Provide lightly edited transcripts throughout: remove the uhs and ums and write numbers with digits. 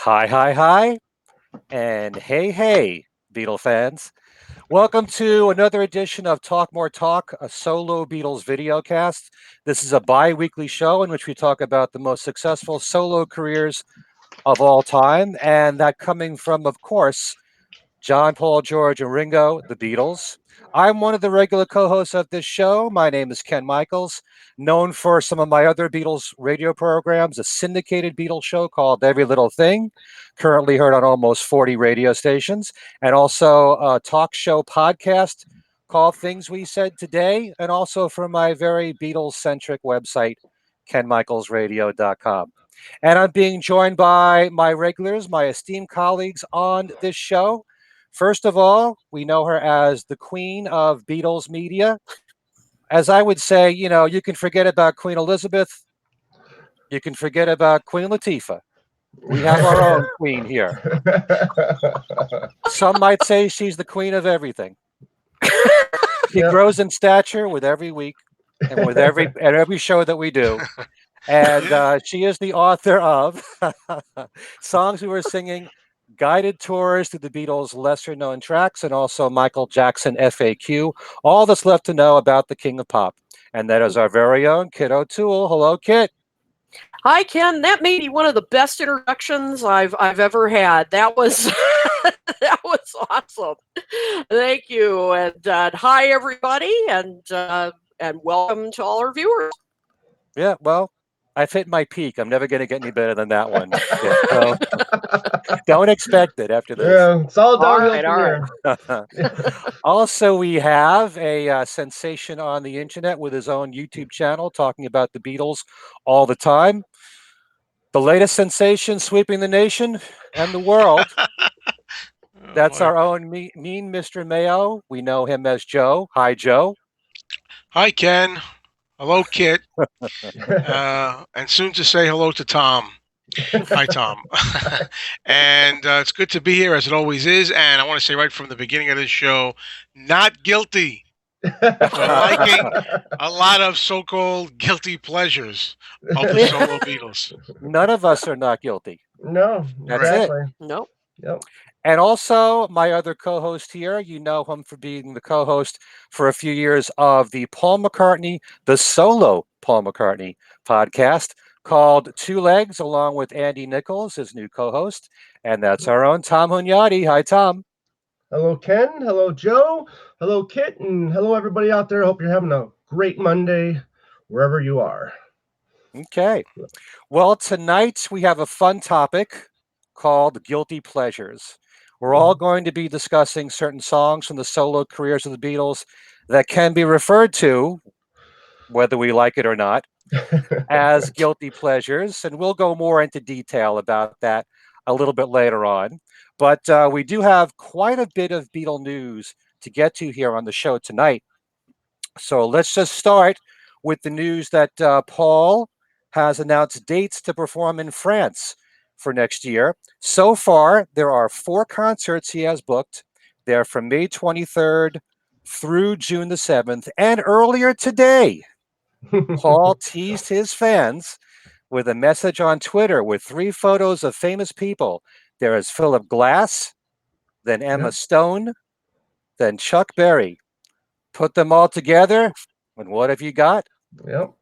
Hi, hi, hi, and hey, hey, Beatle fans. Welcome to another edition of Talk More Talk, a solo Beatles videocast. This is a bi weekly show in which we talk about the most successful solo careers of all time, and that coming from, of course, John, Paul, George, and Ringo, the Beatles. I'm one of the regular co hosts of this show. My name is Ken Michaels, known for some of my other Beatles radio programs, a syndicated Beatles show called Every Little Thing, currently heard on almost 40 radio stations, and also a talk show podcast called Things We Said Today, and also from my very Beatles centric website, kenmichaelsradio.com. And I'm being joined by my regulars, my esteemed colleagues on this show. First of all, we know her as the queen of Beatles media. As I would say, you can forget about Queen Elizabeth, you can forget about Queen Latifah. We have our own queen here. Some might say she's the queen of everything. She Yep. grows in stature with every week and with every show that we do. And Yeah. she is the author of Songs We Were Singing, Guided Tours through the Beatles' lesser known tracks, and also Michael Jackson FAQ. All that's left to know about the King of Pop. And that is our very own Kit O'Toole. Hello, Kit. Hi, Ken. That may be one of the best introductions I've ever had. That was that was awesome. Thank you, and hi everybody, and welcome to all our viewers. Yeah, well, I've hit my peak. I'm never going to get any better than that one, Kit. So don't expect it after this. Yeah, it's all All downhill right, from all right. here. Also, we have a sensation on the internet with his own YouTube channel talking about the Beatles all the time. The latest sensation sweeping the nation and the world. Oh, That's boy. our own mean Mr. Mayo. We know him as Joe. Hi, Joe. Hi, Ken. Hello, Kit. And soon to say hello to Tom. Hi, Tom. And it's good to be here, as it always is. And I want to say right from the beginning of this show, not guilty for liking a lot of so-called guilty pleasures of the solo Beatles. None of us are not guilty. No, That's Correct. it. exactly. Nope. Yep. And also, my other co host here, you know him for being the co host for a few years of the Paul McCartney, the solo Paul McCartney podcast called Two Legs, along with Andy Nichols, his new co host. And that's our own Tom Hunyadi. Hi, Tom. Hello, Ken. Hello, Joe. Hello, Kit, and hello, everybody out there. Hope you're having a great Monday wherever you are. Okay. Well, tonight we have a fun topic called Guilty Pleasures. We're all going to be discussing certain songs from the solo careers of the Beatles that can be referred to, whether we like it or not, as guilty pleasures. And we'll go more into detail about that a little bit later on. But we do have quite a bit of Beatle news to get to here on the show tonight. So let's just start with the news that Paul has announced dates to perform in France for next year. So far, there are 4 concerts he has booked. They're from May 23rd through June the 7th. And earlier today, Paul teased his fans with a message on Twitter with 3 photos of famous people. There is Philip Glass, then Emma Yep. Stone, then Chuck Berry. Put them all together, and what have you got? Yep.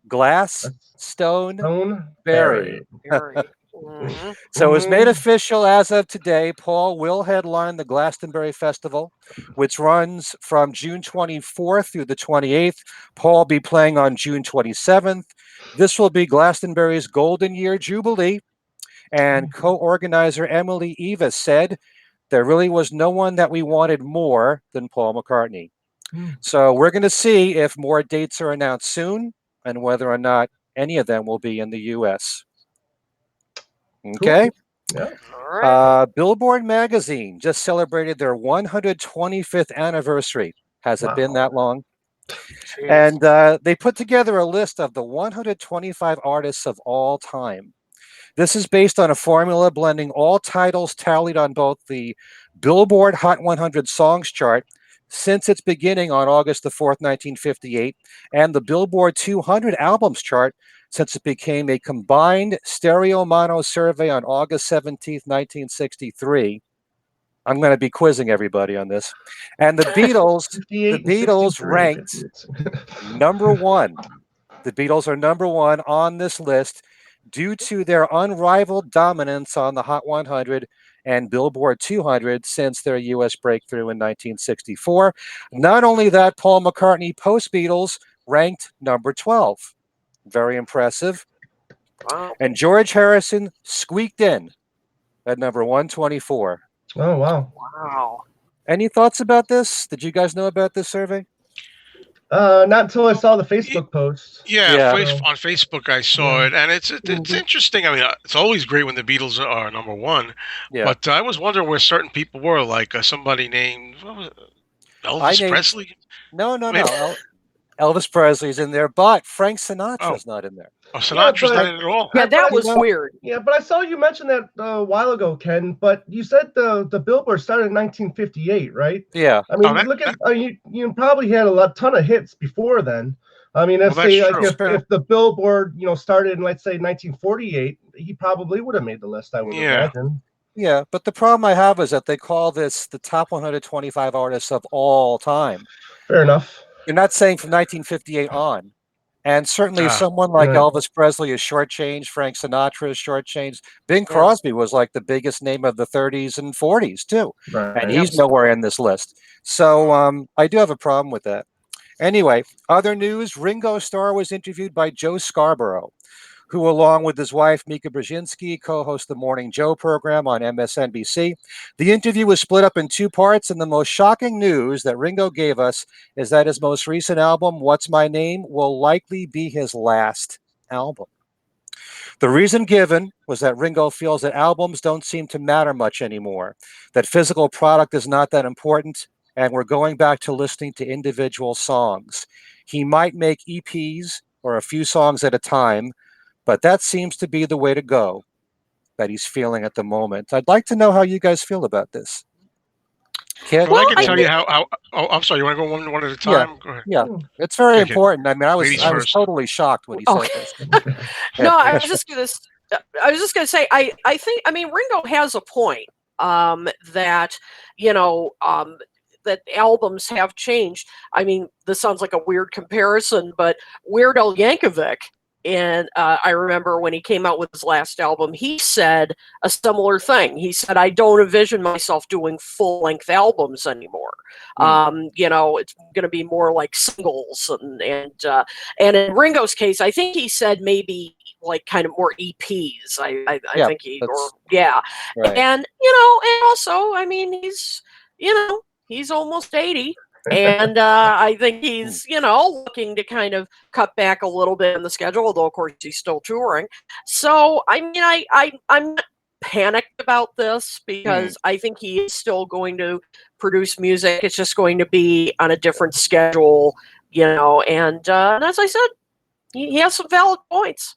Glass, Stone, Stone Berry. Berry. Very. Mhm. So it was made Mhm. official as of today. Paul will headline the Glastonbury Festival, which runs from June 24th through the 28th. Paul will be playing on June 27th. This will be Glastonbury's Golden Year Jubilee. And co organizer Emily Eva said, there really was no one that we wanted more than Paul McCartney. Mm. So we're going to see if more dates are announced soon and whether or not any of them will be in the US. Cool. Okay. Yeah. All right. Billboard magazine just celebrated their 125th anniversary. Has it been Wow. that long? Jeez. And they put together a list of the 125 artists of all time. This is based on a formula blending all titles tallied on both the Billboard Hot 100 Songs chart since its beginning on August the 4th, 1958, and the Billboard 200 Albums chart since it became a combined stereo mono survey on August 17th, 1963. I'm going to be quizzing everybody on this. And the 58 and Beatles 63. ranked number one. The Beatles are number one on this list due to their unrivaled dominance on the Hot 100 and Billboard 200 since their US breakthrough in 1964. Not only that, Paul McCartney post Beatles ranked number 12. Very impressive. Wow. And George Harrison squeaked in at number 124. Oh, wow. Wow. Any thoughts about this? Did you guys know about this survey? Not until I saw the Facebook post. Yeah, Yeah. on Facebook I saw it, and it's interesting. I mean, it's always great when the Beatles are number one, Yeah. but I was wondering where certain people were, like somebody named Elvis Presley. No. Maybe. Elvis Presley's in there, but Frank Sinatra's not in there. Oh, Sinatra's not in it at all. Yeah, that was weird. Yeah, but I saw you mention that a while ago, Ken. But you said the Billboard started in 1958, right? Yeah. I mean, look at you probably had ton of hits before then. I mean, let's say like if the Billboard started in, let's say, 1948, he probably would have made the list. I would imagine. Yeah, but the problem I have is that they call this the top 125 artists of all time. Fair enough. You're not saying from 1958 on. And certainly someone like Elvis Presley is shortchanged. Frank Sinatra is shortchanged. Bing Crosby was like the biggest name of the 30s and 40s too. Right. And he's nowhere in this list. So I do have a problem with that. Anyway, other news, Ringo Starr was interviewed by Joe Scarborough, who, along with his wife, Mika Brzezinski, co-host the Morning Joe program on MSNBC. The interview was split up in two parts, and the most shocking news that Ringo gave us is that his most recent album, What's My Name, will likely be his last album. The reason given was that Ringo feels that albums don't seem to matter much anymore, that physical product is not that important, and we're going back to listening to individual songs. He might make EPs or a few songs at a time, but that seems to be the way to go that he's feeling at the moment. I'd like to know how you guys feel about this. Well, I can tell you how. Oh, I'm sorry. You want to go one at a time? Yeah, go ahead. Yeah, it's very important. I mean, I was totally shocked when he said this. No, I was just gonna say. I think. I mean, Ringo has a point. That that albums have changed. I mean, this sounds like a weird comparison, but Weird Al Yankovic. And I remember when he came out with his last album, he said a similar thing. He said, I don't envision myself doing full-length albums anymore. It's going to be more like singles. And in Ringo's case, I think he said maybe like kind of more EPs. I think right. And, and also, I mean, he's almost 80. And I think he's, looking to kind of cut back a little bit in the schedule, although of course he's still touring. So I mean, I'm not panicked about this because I think he is still going to produce music. It's just going to be on a different schedule, And as I said, he has some valid points.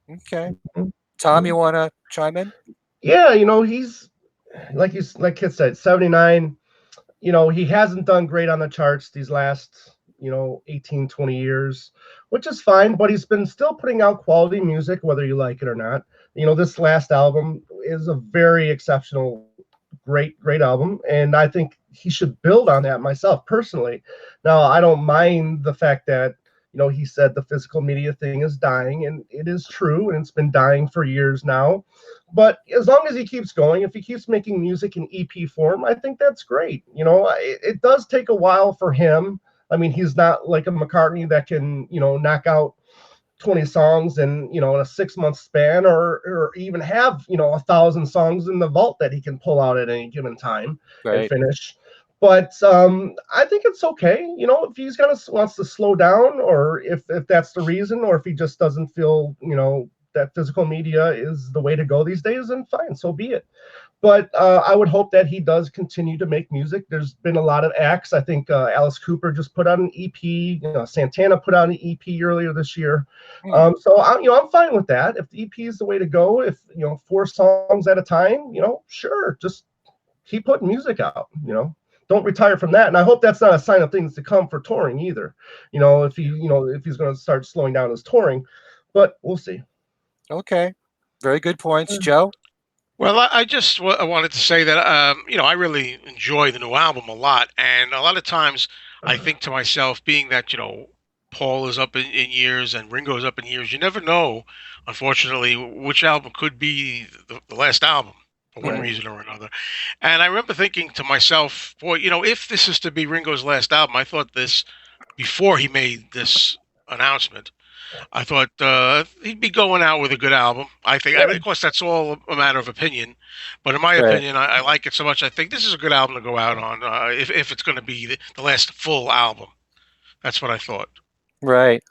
Okay, Tom, you want to chime in? Yeah, he's like Kit said, 79. He hasn't done great on the charts these last, 18, 20 years, which is fine, but he's been still putting out quality music, whether you like it or not. This last album is a very exceptional, great album, and I think he should build on that myself, personally. Now, I don't mind the fact that, he said the physical media thing is dying, and it is true, and it's been dying for years now. But as long as he keeps going, if he keeps making music in EP form, I think that's great. It does take a while for him. I mean, he's not like a McCartney that can, knock out 20 songs in a 6-month span, or even have, 1,000 songs in the vault that he can pull out at any given time and finish. But I think it's okay, if he's wants to slow down, or if that's the reason, or if he just doesn't feel, that physical media is the way to go these days, then fine, so be it. But I would hope that he does continue to make music. There's been a lot of acts. I think Alice Cooper just put out an EP. Santana put out an EP earlier this year. So I'm fine with that. If the EP is the way to go, if 4 songs at a time, sure, just keep putting music out. Don't retire from that. And I hope that's not a sign of things to come for touring either. If he's going to start slowing down his touring. but we'll see. Okay. Very good points, Joe. Well, I wanted to say that I really enjoy the new album a lot, and a lot of times I think to myself, being that Paul is up in years and Ringo is up in years, you never know, unfortunately, which album could be the last album for one Right. reason or another. And I remember thinking to myself, boy, if this is to be Ringo's last album, I thought this before he made this announcement. I thought he'd be going out with a good album. I think, I mean, of course, that's all a matter of opinion, but in my Right. opinion, I like it so much. I think this is a good album to go out on if it's going to be the last full album. That's what I thought. Right.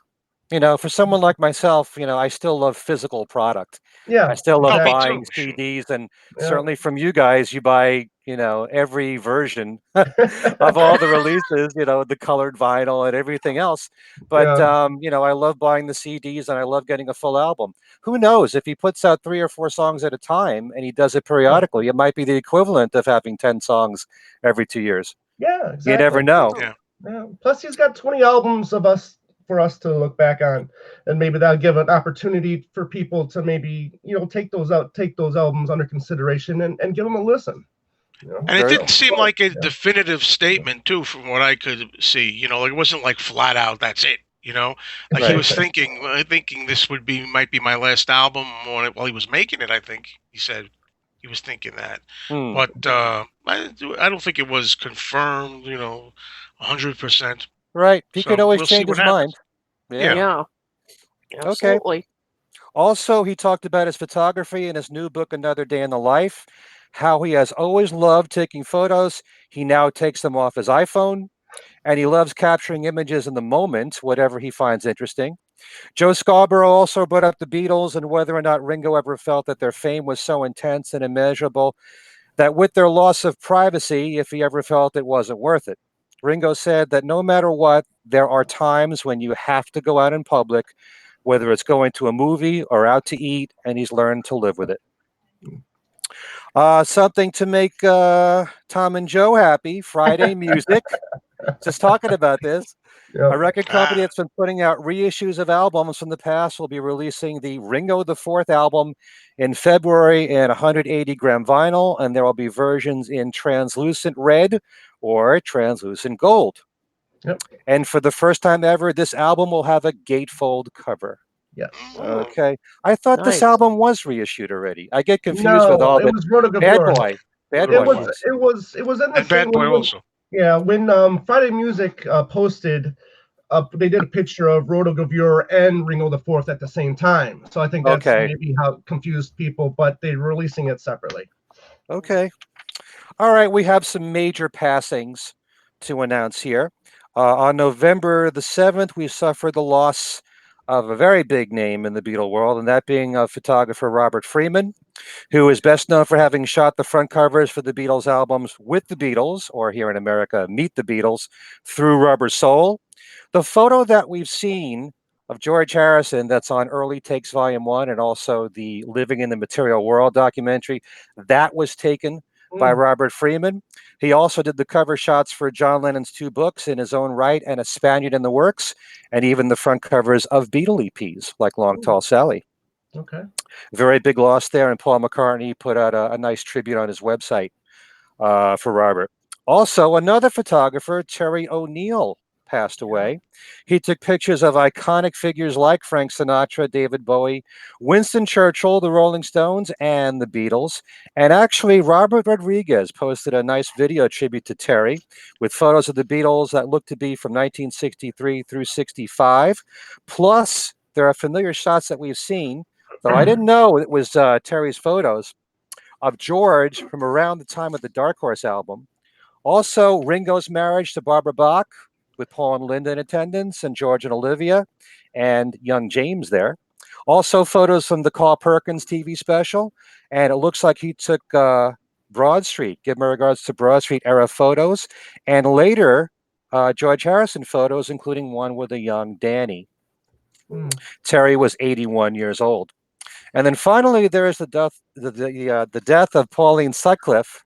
For someone like myself, I still love physical product. I Yeah, still love Oh, me exactly. buying too. Sure. CDs, and Yeah. certainly from you guys, you buy, every version of all the releases, the colored vinyl and everything else. But Yeah. I love buying the CDs and I love getting a full album. Who knows if he puts out 3 or 4 songs at a time and he does it Yeah. periodically, it might be the equivalent of having 10 songs every 2 years. Yeah, You never exactly. know. Yeah. Yeah. Plus, he's got 20 albums of us for us to look back on, and maybe that'll give an opportunity for people to maybe take those albums under consideration and give them a listen. And it Very didn't seem Well, like a yeah. definitive statement, too, from what I could see. Like it wasn't like flat out, that's it. Like he right. was thinking this might be my last album while he was making it. I think he said he was thinking that, Hmm. but I don't think it was confirmed. 100%. Right. He could So always we'll see change what his mind. happens. Yeah. Yeah. Yeah, Okay. absolutely. Also, he talked about his photography in his new book, Another Day in the Life, how he has always loved taking photos. He now takes them off his iPhone, and he loves capturing images in the moment, whatever he finds interesting. Joe Scarborough also brought up the Beatles and whether or not Ringo ever felt that their fame was so intense and immeasurable that with their loss of privacy, if he ever felt it wasn't worth it. Ringo said that no matter what, there are times when you have to go out in public, whether it's going to a movie or out to eat, and he's learned to live with it. Something to make Tom and Joe happy. Friday Music, just talking about this. Yeah. A record company Ah, that's been putting out reissues of albums from the past will be releasing the Ringo the Fourth album in February in 180-gram vinyl, and there will be versions in translucent red or translucent gold. Yep. And for the first time ever, this album will have a gatefold cover. Yes. mm. Okay. I thought this Nice. album was reissued already. I get confused with No, all it the was Roto Bad Gabor. Boy, Bad Little It Boy was boy. ones. it was it was in the And same Bad Boy when also. yeah when Friday Music posted they did a picture of Roto Gavur and Ringo the Fourth at the same time. So I think that's Okay. maybe how it confused people, but they're releasing it separately. Okay. All right. We have some major passings to announce here. On November the 7th, we suffered the loss of a very big name in the Beatle world, and that being photographer Robert Freeman, who is best known for having shot the front covers for the Beatles albums With the Beatles, or here in America, Meet the Beatles, through Rubber Soul. The photo that we've seen of George Harrison that's on Early Takes Volume 1 and also the Living in the Material World documentary, that was taken by Mm. Robert Freeman. He also did the cover shots for John Lennon's 2 books in his own right and A Spaniard in the Works, and even the front covers of Beatle EPs like Long Tall Sally. Okay. Very big loss there, and Paul McCartney put out a nice tribute on his website for Robert. Also, another photographer, Terry O'Neill, passed away. He took pictures of iconic figures like Frank Sinatra, David Bowie, Winston Churchill, the Rolling Stones, and the Beatles. And actually, Robert Rodriguez posted a nice video tribute to Terry with photos of the Beatles that look to be from 1963 through 65. Plus, there are familiar shots that we've seen, though I didn't know it was Terry's photos of George from around the time of the Dark Horse album. Also, Ringo's marriage to Barbara Bach with Paul and Linda in attendance, and George and Olivia, and young James there. Also, photos from the Carl Perkins TV special, and it looks like he took Broad Street, give my regards to Broad Street era photos, and later George Harrison photos, including one with a young Danny. Mm. Terry was 81 years old. And then finally, there is the death of Pauline Sutcliffe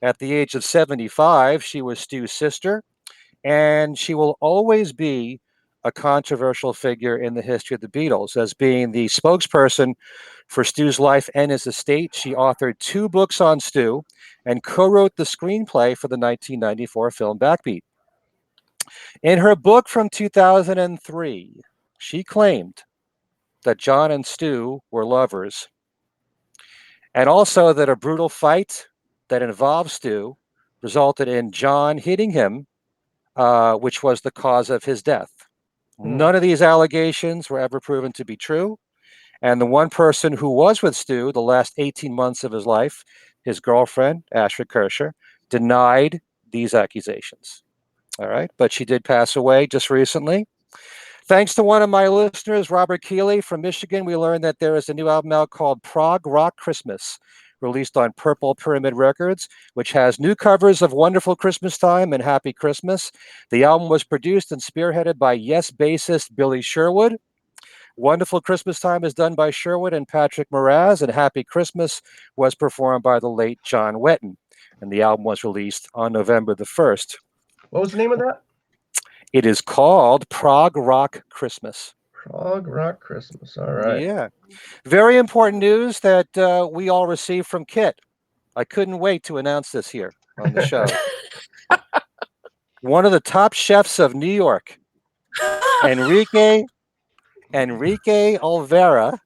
at the age of 75. She was Stu's sister, and she will always be a controversial figure in the history of the Beatles. As being the spokesperson for Stu's life and his estate, she authored 2 books on Stu and co-wrote the screenplay for the 1994 film Backbeat. In her book from 2003, she claimed that John and Stu were lovers, and also that a brutal fight that involved Stu resulted in John hitting him, which was the cause of his death. None of these allegations were ever proven to be true. And the one person who was with Stu the last 18 months of his life, his girlfriend, Ashford Kirscher, denied these accusations. All right. But she did pass away just recently. Thanks to one of my listeners, Robert Keeley from Michigan, we learned that there is a new album out called Prog Rock Christmas, released on Purple Pyramid Records, which has new covers of Wonderful Christmas Time and Happy Christmas. The album was produced and spearheaded by Yes bassist Billy Sherwood. Wonderful Christmas Time is done by Sherwood and Patrick Moraz, and Happy Christmas was performed by the late John Wetton. And the album was released on November the 1st. What was the name of that? It is called Prog Rock Christmas. Prog Rock Christmas. All right. Yeah. Very important news that we all received from Kit. I couldn't wait to announce this here on the show. One of the top chefs of New York, Enrique Olvera,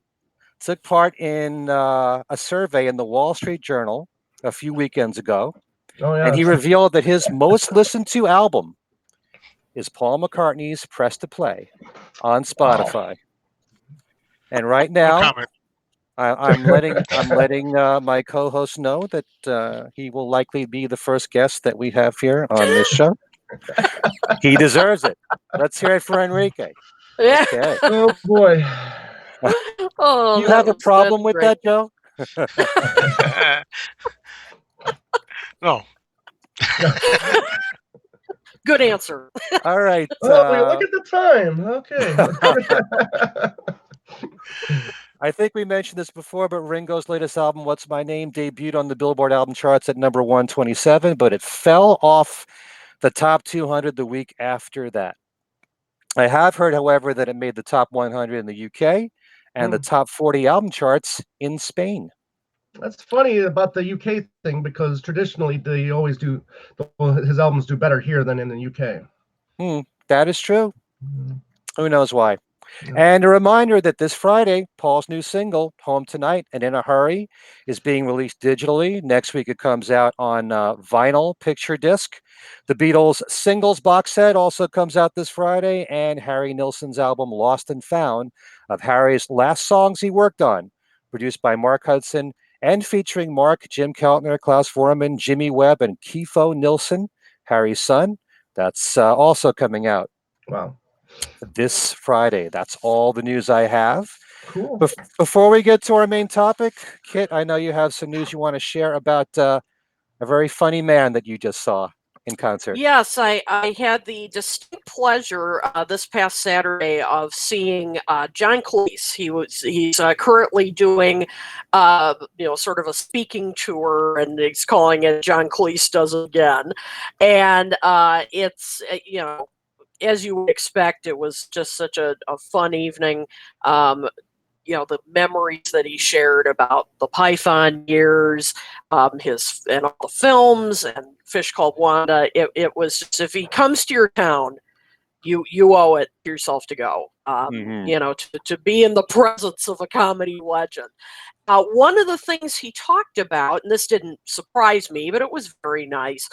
took part in a survey in the Wall Street Journal a few weekends ago. Oh, yeah. And he revealed that his most listened to album is Paul McCartney's Press to Play on Spotify. And right No now, comment. I'm letting my co-host know that he will likely be the first guest that we have here on this show. He deserves it. Let's hear it for Enrique. Yeah. Okay. Oh, boy. Oh, Do you have a problem with great. that, Joe? No. Good answer. All right. Oh, wait, look at the time. Okay. I think we mentioned this before, but Ringo's latest album, What's My Name, debuted on the Billboard album charts at number 127, but it fell off the top 200 the week after that. I have heard, however, that it made the top 100 in the UK and the top 40 album charts in Spain. That's funny about the UK thing, because traditionally they always do, his albums do better here than in the UK. That is true. Who knows why? Yeah. And a reminder that this Friday, Paul's new single, Home Tonight and In a Hurry, is being released digitally. Next week, it comes out on vinyl picture disc. The Beatles singles box set also comes out this Friday, and Harry Nilsson's album, Lost and Found, of Harry's last songs he worked on, produced by Mark Hudson and featuring Mark, Jim Keltner, Klaus Foreman, Jimmy Webb, and Keith Nilsson, Harry's son. That's also coming out. Wow. This Friday. That's all the news I have. Cool. Before we get to our main topic, Kit, I know you have some news you want to share about a very funny man that you just saw in concert. Yes, I had the distinct pleasure this past Saturday of seeing John Cleese. He's currently doing sort of a speaking tour, and he's calling it John Cleese Does It Again. And it's as you would expect, it was just such a fun evening. The memories that he shared about the Python years, his and all the films and Fish Called Wanda. It was just, if he comes to your town, you owe it to yourself to go. To be in the presence of a comedy legend. One of the things he talked about, and this didn't surprise me, but it was very nice.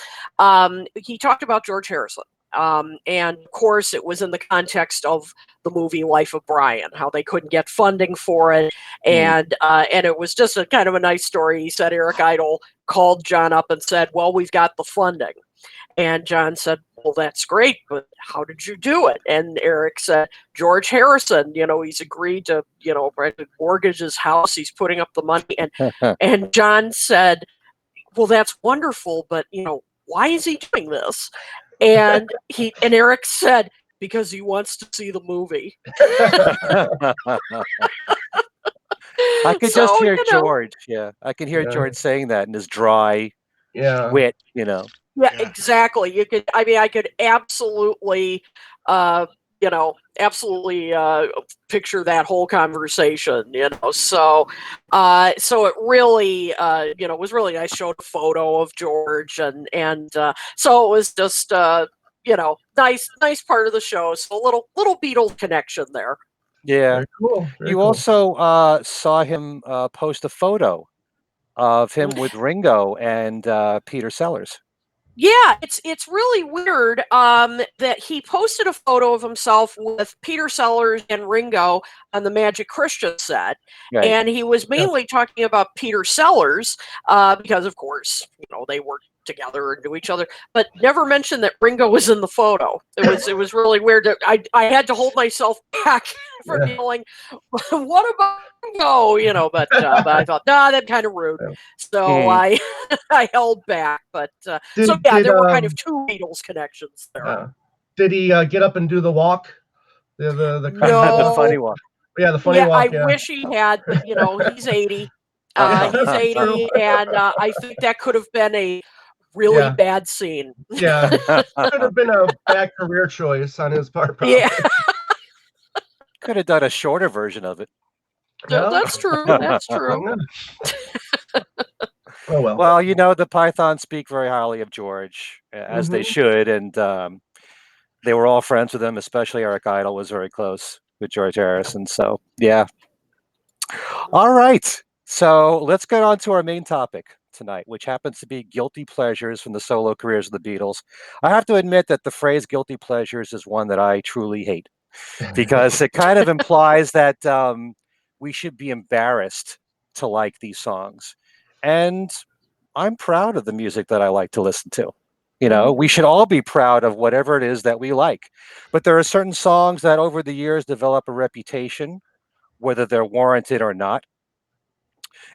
He talked about George Harrison. And of course, it was in the context of the movie Life of Brian, how they couldn't get funding for it, and it was just a kind of a nice story. He said Eric Idle called John up and said, "Well, we've got the funding," and John said, "Well, that's great, but how did you do it?" And Eric said, "George Harrison, he's agreed to, mortgage his house. He's putting up the money," and John said, "Well, that's wonderful, but why is he doing this?" And Eric said, "Because he wants to see the movie." I could just hear George. Yeah, I can hear George saying that in his dry wit. Yeah, exactly. I could absolutely absolutely picture that whole conversation. So it really, was really nice. Showed a photo of George, and so it was just, nice part of the show. So a little Beatles connection there. Yeah. Very cool. Very You cool. also saw him post a photo of him with Ringo and Peter Sellers. Yeah, it's really weird that he posted a photo of himself with Peter Sellers and Ringo on the Magic Christian set, Right. and he was mainly talking about Peter Sellers because, of course, they worked together and knew each other, but never mentioned that Ringo was in the photo. It was really weird. I had to hold myself back from yelling, "What about Ringo?" But I thought, nah, that's kind of rude. So I held back. But so yeah, there were kind of two Beatles connections there. Did he get up and do the walk? The The funny walk. Yeah, the funny walk. I wish he had, but he's 80. He's 80, and I think that could have been a really bad scene. Yeah, could have been a bad career choice on his part. Probably. Yeah, Could have done a shorter version of it. that's true. That's true. Oh well. Well, the Pythons speak very highly of George, as they should, and they were all friends with him. Especially Eric Idle was very close with George Harrison. So yeah. All right. So let's get on to our main topic tonight, which happens to be guilty pleasures from the solo careers of the Beatles. I have to admit that the phrase guilty pleasures is one that I truly hate because it kind of implies that we should be embarrassed to like these songs. And I'm proud of the music that I like to listen to. We should all be proud of whatever it is that we like. But there are certain songs that over the years develop a reputation, whether they're warranted or not.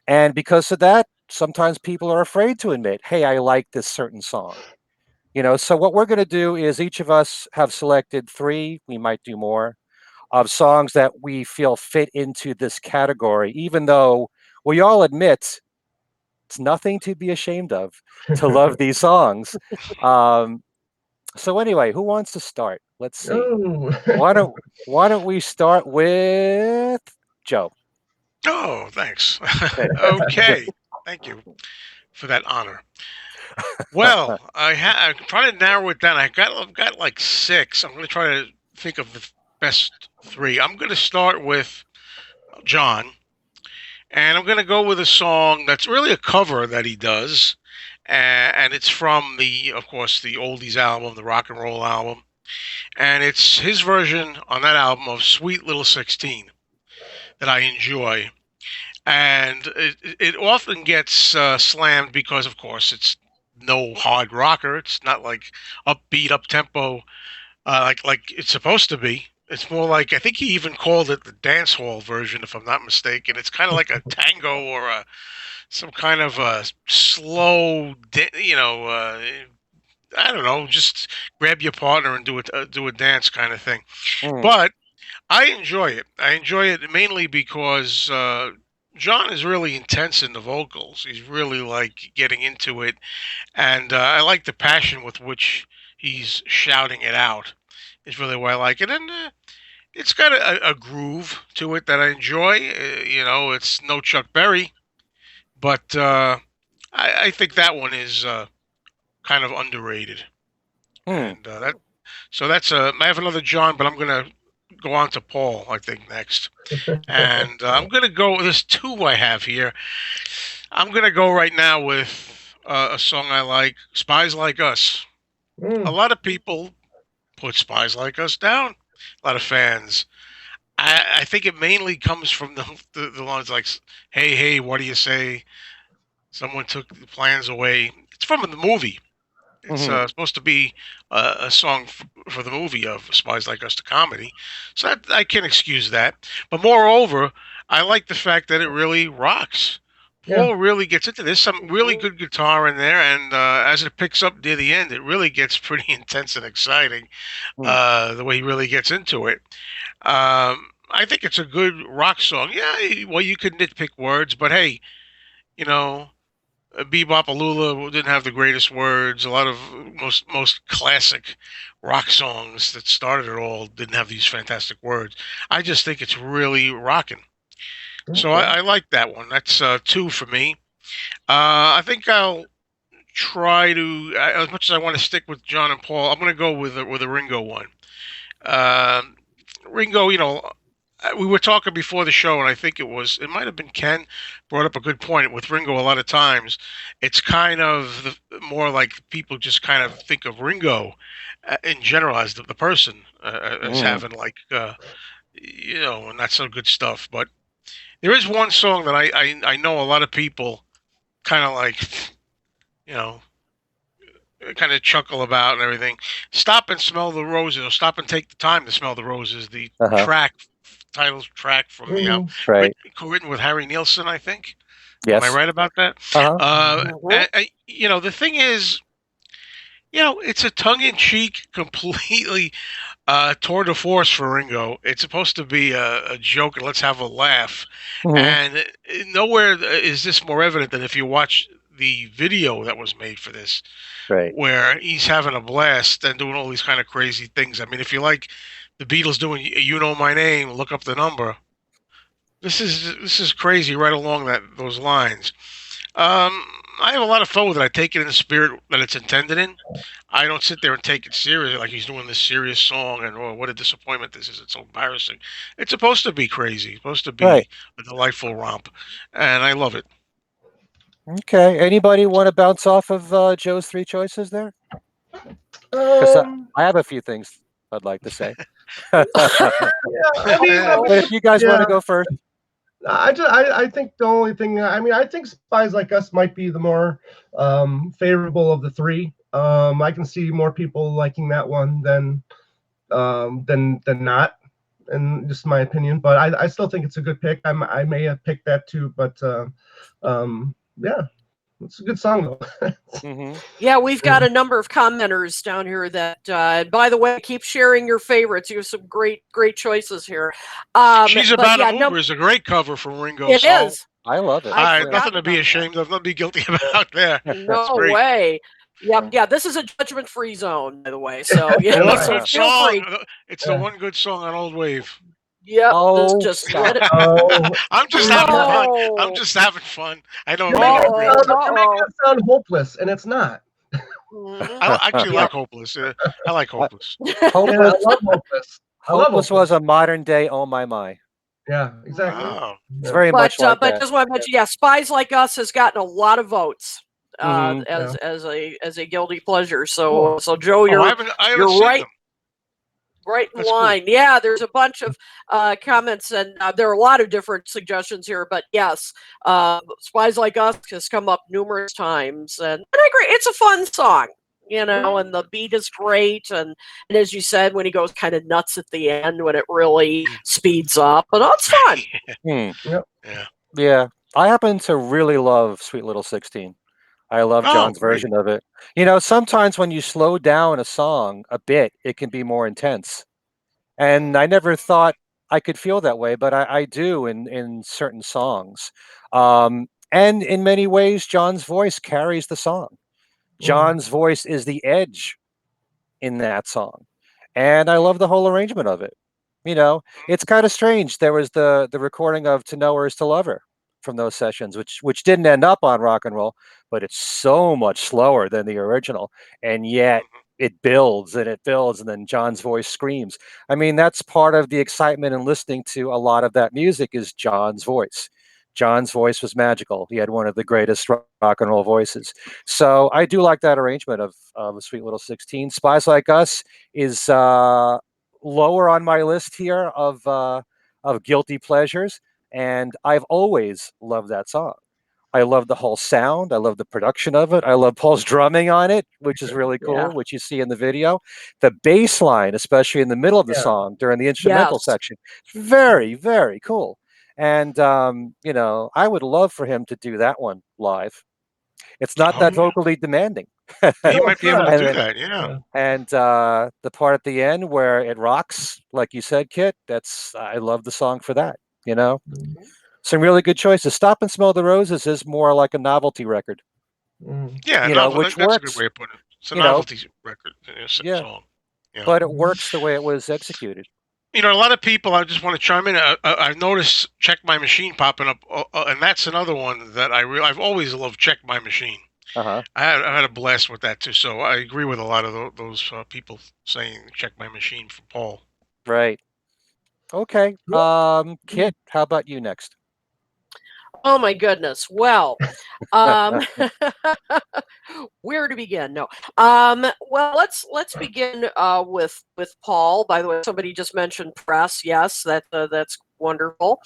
And because of that, sometimes people are afraid to admit, hey, I like this certain song. So what we're going to do is each of us have selected 3, we might do more, of songs that we feel fit into this category, even though we all admit it's nothing to be ashamed of to love these songs. So anyway, who wants to start? Let's see. Why don't we start with Joe? Oh, thanks. Okay. Thank you for that honor. Well, I'm trying to narrow it down. I've got like 6. I'm going to try to think of the best 3. I'm going to start with John, and I'm going to go with a song that's really a cover that he does, and it's from of course, the Oldies album, the Rock and Roll album, and it's his version on that album of "Sweet Little 16" that I enjoy. And it often gets slammed because, of course, it's no hard rocker. It's not like upbeat, up tempo, like it's supposed to be. It's more like, I think he even called it the dance hall version, if I'm not mistaken. It's kind of like a tango or some kind of a slow, I don't know, just grab your partner and do a dance kind of thing. But I enjoy it. I enjoy it mainly because John is really intense in the vocals. He's really like getting into it, and I like the passion with which he's shouting it out. Is really why I like it, and it's got a groove to it that I enjoy. It's no Chuck Berry, but I think that one is kind of underrated. And that's I have another John, but I'm gonna go on to Paul, I think, next. And I'm going to go, there's 2 I have here. I'm going to go right now with a song I like, Spies Like Us. A lot of people put Spies Like Us down, a lot of fans. I think it mainly comes from the lines like, hey, hey, what do you say? Someone took the plans away. It's from the movie. It's supposed to be a song for the movie of Spies Like Us, the comedy. So I can excuse that. But moreover, I like the fact that it really rocks. Paul really gets into this. Some really good guitar in there. And as it picks up near the end, it really gets pretty intense and exciting, the way he really gets into it. I think it's a good rock song. Yeah, well, you could nitpick words, but hey, Bebop Alula didn't have the greatest words. A lot of most classic rock songs that started it all didn't have these fantastic words. I just think it's really rocking. So Okay. I like that one. That's 2 for me. I think I'll try to, as much as I want to stick with John and Paul, I'm going to go with a Ringo one. Um Ringo, we were talking before the show, and I think it might have been Ken brought up a good point with Ringo. A lot of times, it's kind of more like people just kind of think of Ringo in general as the person as Mm. having like not so good stuff. But there is one song that I know a lot of people kind of like you know kind of chuckle about and everything. Stop and smell the roses, or stop and take the time to smell the roses. The Uh-huh. title track from the Mhm. Right. written with Harry Nilsson, I think. Am I Yes. right about that? Uh-huh. Mhm. The thing is, it's a tongue-in-cheek, completely tour de force for Ringo. It's supposed to be a joke and let's have a laugh. Mhm. And nowhere is this more evident than if you watch the video that was made for this, Right. where he's having a blast and doing all these kind of crazy things. I mean, if you like the Beatles doing "You Know My Name," look up the number. This is crazy right along those lines. I have a lot of fun with it. I take it in the spirit that it's intended in. I don't sit there and take it seriously like he's doing this serious song and oh, what a disappointment this is. It's so embarrassing. It's supposed to be crazy. It's supposed to Right. be a delightful romp, and I love it. Okay. Anybody want to bounce off of Joe's 3 choices there? Because Um, I have a few things I'd like to say. yeah, I mean, But if you guys want to yeah. go first, I think the only thing, I mean, I think Spies Like Us might be the more favorable of the three. I can see more people liking that one than not, in just my opinion. But I still think it's a good pick. I may have picked that too, but yeah, it's a good song though. hmm Yeah, we've got a number of commenters down here that, by the way, keep sharing your favorites. You have some great choices here. She's But About a yeah, Mover is a great cover from Ringo's it song. is. I love it. I Yeah. Nothing forgot to be about that. ashamed of, nothing to be guilty about there. It's No great. way. Yep. Yeah, this is a judgment-free zone, by the way. So yeah, One so good feel song. free. It's the one good song on Old Wave. Yep. Oh, Just let stop. it. Oh, I'm just having fun. I'm Oh. just having fun. I know it you're may making not it agree Uh-oh. with sound me. you're making Uh-oh. it sound hopeless, and it's not. Mhm. I actually Yep. like Hopeless. I like I- Hopeless. Yeah, I Hopeless. love hopeless. I love Hopeless was hopeless. a modern day Oh My My. Yeah, exactly. Mhm. Oh, It's Yeah, very much like But that. just want to mention, yeah, Spies Like Us has gotten a lot of votes hmm yeah. as a guilty pleasure. Cool. So Joe, I haven't you're seen right them. in That's cool. line. Yeah, there's a bunch of comments, and there are a lot of different suggestions here. But yes, Spies Like Us has come up numerous times, and I agree, it's a fun song. And the beat is great, and as you said, when he goes kind of nuts at the end, when it really speeds up, but it's fun. Hmm. Yep. Yeah. Yeah. I happen to really love Sweet Little 16. I love Oh, John's great. version of it. Sometimes when you slow down a song a bit, it can be more intense. And I never thought I could feel that way, but I do in certain songs. And in many ways, John's voice carries the song. Mhm. John's voice is the edge in that song. And I love the whole arrangement of it. It's kind of strange. There was the recording of To Know Her Is to Love Her from those sessions, which didn't end up on rock and roll, but it's so much slower than the original. And yet it builds and it builds, and then John's voice screams. I mean, that's part of the excitement in listening to a lot of that music is John's voice. John's voice was magical. He had one of the greatest rock and roll voices. So I do like that arrangement of Sweet Little 16. Spies Like Us is lower on my list here of guilty pleasures, and I've always loved that song. I love the whole sound. I love the production of it. I love Paul's drumming on it, which is really Yeah. cool, which you see in the video. The bass line, especially in the middle of the Yeah. song during the instrumental Yes. section, very, very cool. And I would love for him to do that one live. It's not Oh, that yeah. vocally demanding. He No, might it's be able to not. do and that. Yeah. Yeah. and the part at the end where it rocks, like you said, Kit, I love the song for that, you know? Mhm. Some really good choices. Stop and Smell the Roses is more like a novelty record, Mhm. Yeah. Novel. which That's a good works, way of putting it. It's a you know, novelty record. yeah. Song. but it works the way it was executed. A lot of people. I just want to chime in. I've noticed "Check My Machine" popping up, and that's another one that I've always loved. "Check My Machine." Uh-huh. I had a blast with that too. So I agree with a lot of those people saying "Check My Machine" for Paul. Right. Okay. Kit, how about you next? Oh my goodness. Well, um, where to begin? No. Well, let's begin with Paul. By the way, somebody just mentioned Press. Yes, that's wonderful.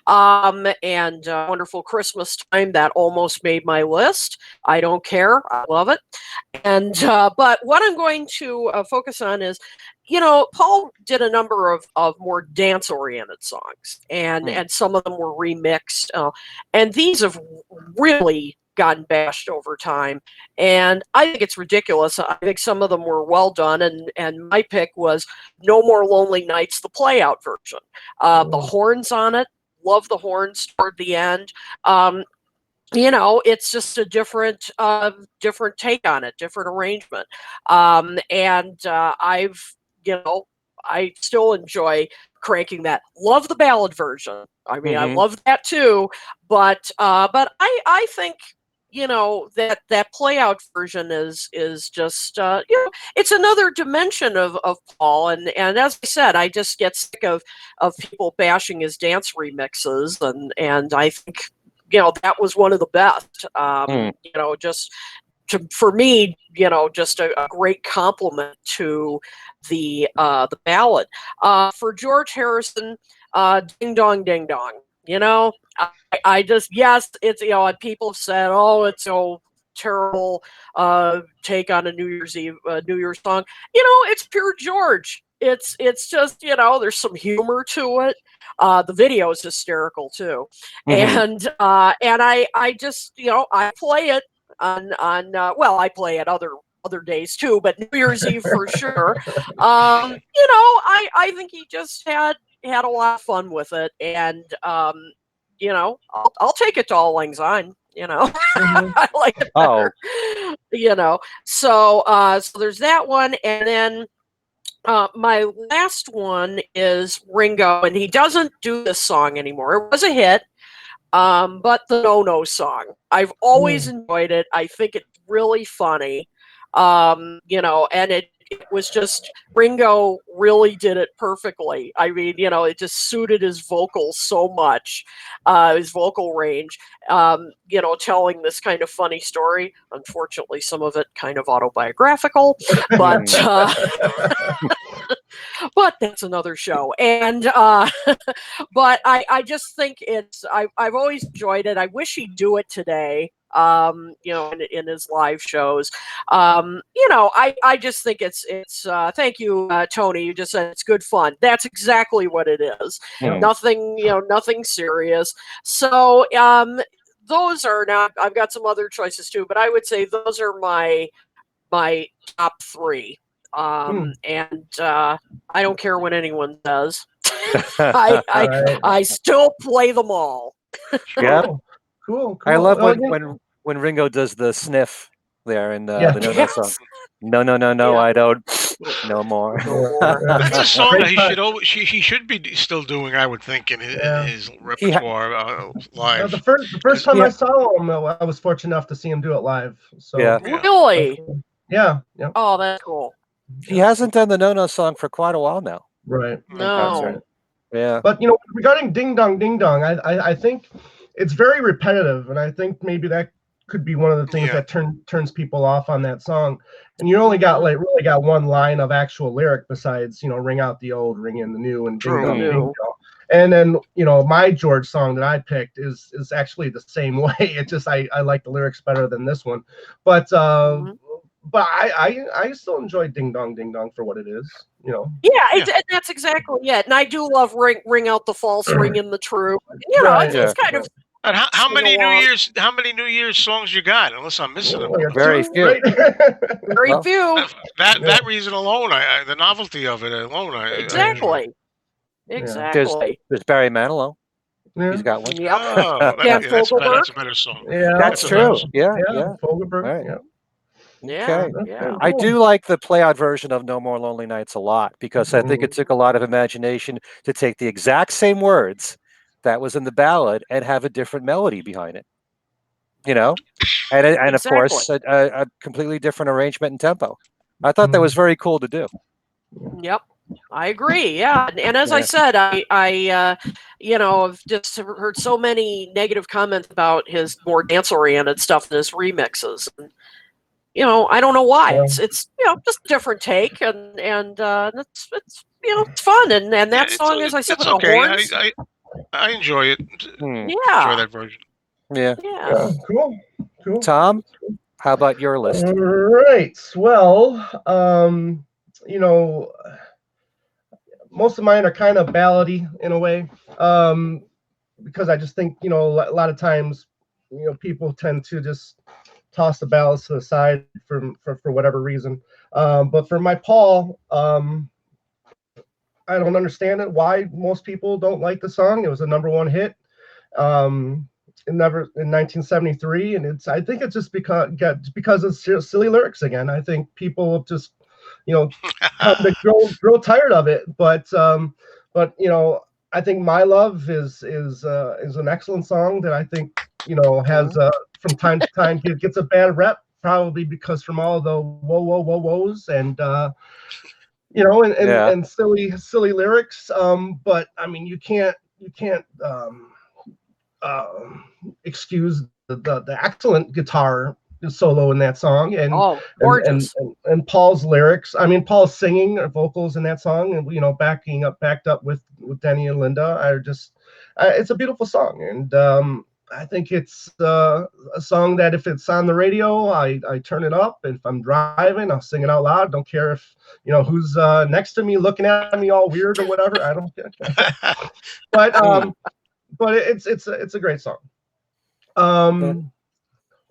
And Wonderful Christmas Time, that almost made my list. I don't care. I love it. And but what I'm going to focus on is, Paul did a number of more dance oriented songs, and some of them were remixed, and these have really gotten bashed over time, and I think it's ridiculous. I think some of them were well done, and my pick was "No More Lonely Nights," the play out version. The horns on it, love the horns toward the end. It's just a different take on it, different arrangement. And I still enjoy cranking that. Love the ballad version. I mean, I love that too. But I think that play out version is just it's another dimension of Paul, and as I said, I just get sick of people bashing his dance remixes, and I think that was one of the best. Just for me, just a great compliment to the ballad. For George Harrison, "Ding Dong Ding Dong." I just, yes, it's people have said, oh, it's so terrible take on a New Year's Eve New Year's song. It's pure George. It's just there's some humor to it. The video is hysterical too, and I just I play it on well, I play it other days too, but New Year's Eve for sure. I think he just had a lot of fun with it, and I'll take it to All Lang Syne. I like it better. So there's that one, and then my last one is Ringo, and he doesn't do this song anymore. It was a hit, but the No No song. I've always enjoyed it. I think it's really funny. And it was just, Ringo really did it perfectly. I mean, it just suited his vocals so much, his vocal range, telling this kind of funny story. Unfortunately, some of it kind of autobiographical, but but that's another show. And but I just think I've always enjoyed it. I wish he'd do it today. In his live shows. I just think it's thank you, Tony. You just said it's good fun. That's exactly what it is. Nothing, nothing serious. So those are not, I've got some other choices too, but I would say those are my top three. And I don't care what anyone does. I still play them all. Yeah. Cool. I love when Ringo does the sniff there in the No No song. No, I don't. No more. That's a song that he should be still doing, I would think, in his repertoire live. The first time I saw him, I was fortunate enough to see him do it live. So really, yeah. Oh, that's cool. He hasn't done the No No song for quite a while now. Right. No. Yeah. But regarding Ding Dong Ding Dong, I think it's very repetitive, and I think maybe that could be one of the things that turns people off on that song. And you only got really got one line of actual lyric besides ring out the old, ring in the new, and ding dong ding dong. And then my George song that I picked is actually the same way. It just I like the lyrics better than this one, but I still enjoy Ding Dong Ding Dong for what it is. Yeah, that's exactly it. And I do love ring out the false, ring in the true. It's kind of. And how many New Year's songs you got? Unless I'm missing them. Very few. Right? Very few. That reason alone, the novelty of it alone. Exactly. There's Barry Manilow. Yeah. He's got one. Yep. Oh, that's a better song. Yeah, that's true. Yeah. Fogelberg. Right. Yeah. Yeah, Okay. That's yeah. kinda I cool. do like the play out version of No More Lonely Nights a lot because I think it Mhm. took a lot of imagination to take the exact same words that was in the ballad and have a different melody behind it, you know? And of Exactly. course, a completely different arrangement and tempo. I thought that was Mhm. very cool to do. Yep. I agree. Yeah. And as I Yeah. said, I've just heard so many negative comments about his more dance oriented stuff in his remixes. And, I don't know why. Yeah. It's just a different take, and it's it's fun. And Yeah, that song, as I said, it's with the okay. horns. I enjoy it. Hmm. Enjoy Yeah. that version. Yeah. Yeah. Yeah, cool. Cool. Tom, how about your list? All right. Well, you know, most of mine are kind of ballady in a way. Because I just think, a lot of times, people tend to just toss the ballads to the side for whatever reason. But for my Paul, I don't understand it. Why most people don't like the song? It was a number one hit. In 1973, and I think it's just because it's just silly lyrics again. I think people have just you know come to grow tired of it. But I think My Love is an excellent song that I think has Mhm. from time to time gets a bad rep, probably because from all the whoa whoas and Yeah. and silly lyrics. But I mean, you can't um, excuse the excellent guitar solo in that song, and Oh, and and gorgeous. and, and Paul's lyrics. I mean, Paul's singing vocals in that song, and backed up with Denny and Linda. It's a beautiful song, and I think it's a song that if it's on the radio, I turn it up. If I'm driving, I'll sing it out loud. Don't care if who's next to me looking at me all weird or whatever. I don't care. But Hmm. it's a great song. Yeah.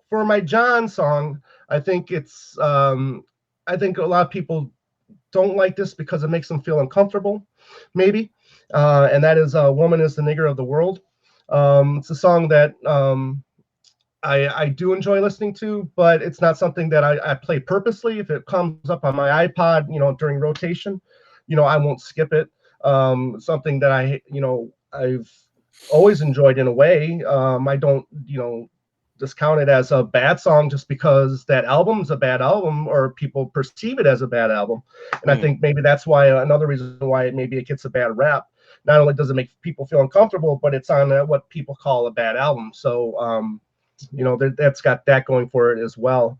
For my John song, I think I think a lot of people don't like this because it makes them feel uncomfortable, maybe. And that is "Woman is the Nigger of the World." It's a song that I do enjoy listening to, but it's not something that I play purposely. If it comes up on my iPod, during rotation, I won't skip it. Something that I've always enjoyed in a way. I don't, discount it as a bad song just because that album's a bad album or people perceive it as a bad album. And I Hmm. think maybe that's why another reason why maybe it gets a bad rap. Not only does it make people feel uncomfortable, but it's on what people call a bad album. So that's got that going for it as well.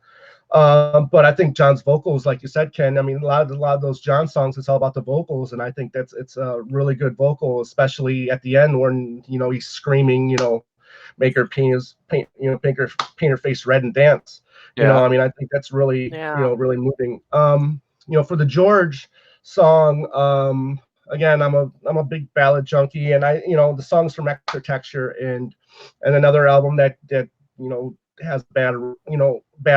But I think John's vocals, like you said, Ken. I mean, a lot of those John songs, it's all about the vocals, and I think it's a really good vocal, especially at the end when he's screaming, make her paint her face red and dance. Yeah. I mean, I think that's really Yeah. really moving. For the George song, again, I'm a big ballad junkie, and the songs from Architecture and another album that has bad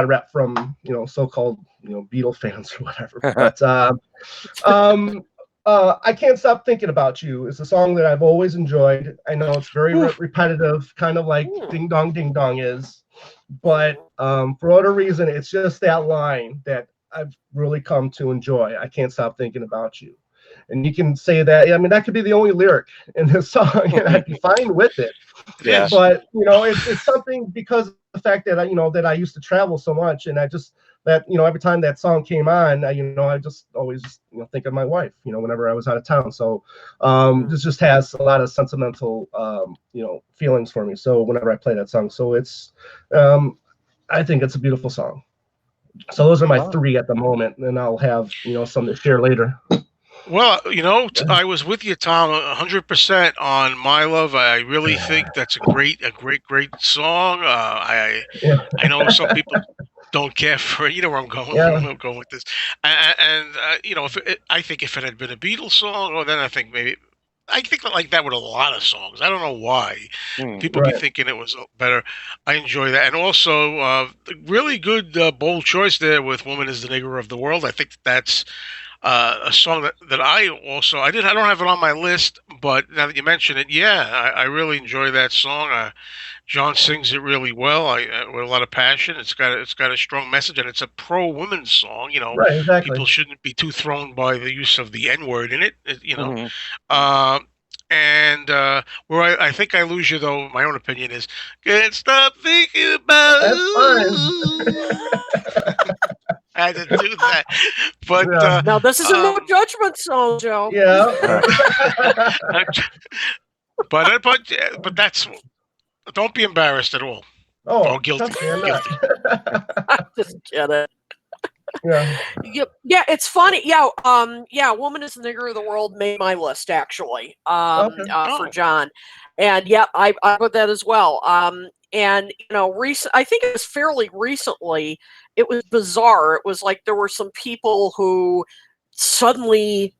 rep from so-called Beatles fans or whatever. But um, I Can't Stop Thinking About You is a song that I've always enjoyed. I know it's very Whew. repetitive, kind of like Hmm. Ding Dong is, but for whatever reason, it's just that line that I've really come to enjoy. I can't stop thinking about you. And you can say that. I mean, that could be the only lyric in this song, and I'd be fine with it. It Yeah. is. But it's something because of the fact that I used to travel so much, and I just that every time that song came on, I just always think of my wife, whenever I was out of town. So this just has a lot of sentimental feelings for me. So whenever I play that song, so it's I think it's a beautiful song. So those are my Wow. three at the moment, and I'll have some to share later. Well, I was with you, Tom, 100% on My Love. I really think that's a great song. Yeah, I know some people don't care for it. You know where I'm going. yeah. I'm going with this, and I think if it had been a Beatles song, well, then I think like that with a lot of songs. I don't know why Hmm. people be Right. thinking it was better. I enjoy that, and also really good bold choice there with "Woman Is the Nigger of the World." I think that's A song that I don't have it on my list, but now that you mention it, yeah, I really enjoy that song. John sings it really well, with a lot of passion. It's got a strong message, and it's a pro women's song. Right, exactly. People shouldn't be too thrown by the use of the N word in it. Mhm. Uh, and where I think I lose you, though, my own opinion is can't stop thinking about That's fine. you. I had to do that, but Yeah. Now this is a no judgment song, Joe. Yeah. but that's don't be embarrassed at all. Oh, Guilty, trust me, I'm guilty. not. Just kidding. Yeah. Yeah, it's funny. Yeah, Woman is the Nigger of the World made my list actually. Okay. For John. And yeah, I put that as well. And I think it was fairly recently, it was bizarre. It was like there were some people who suddenly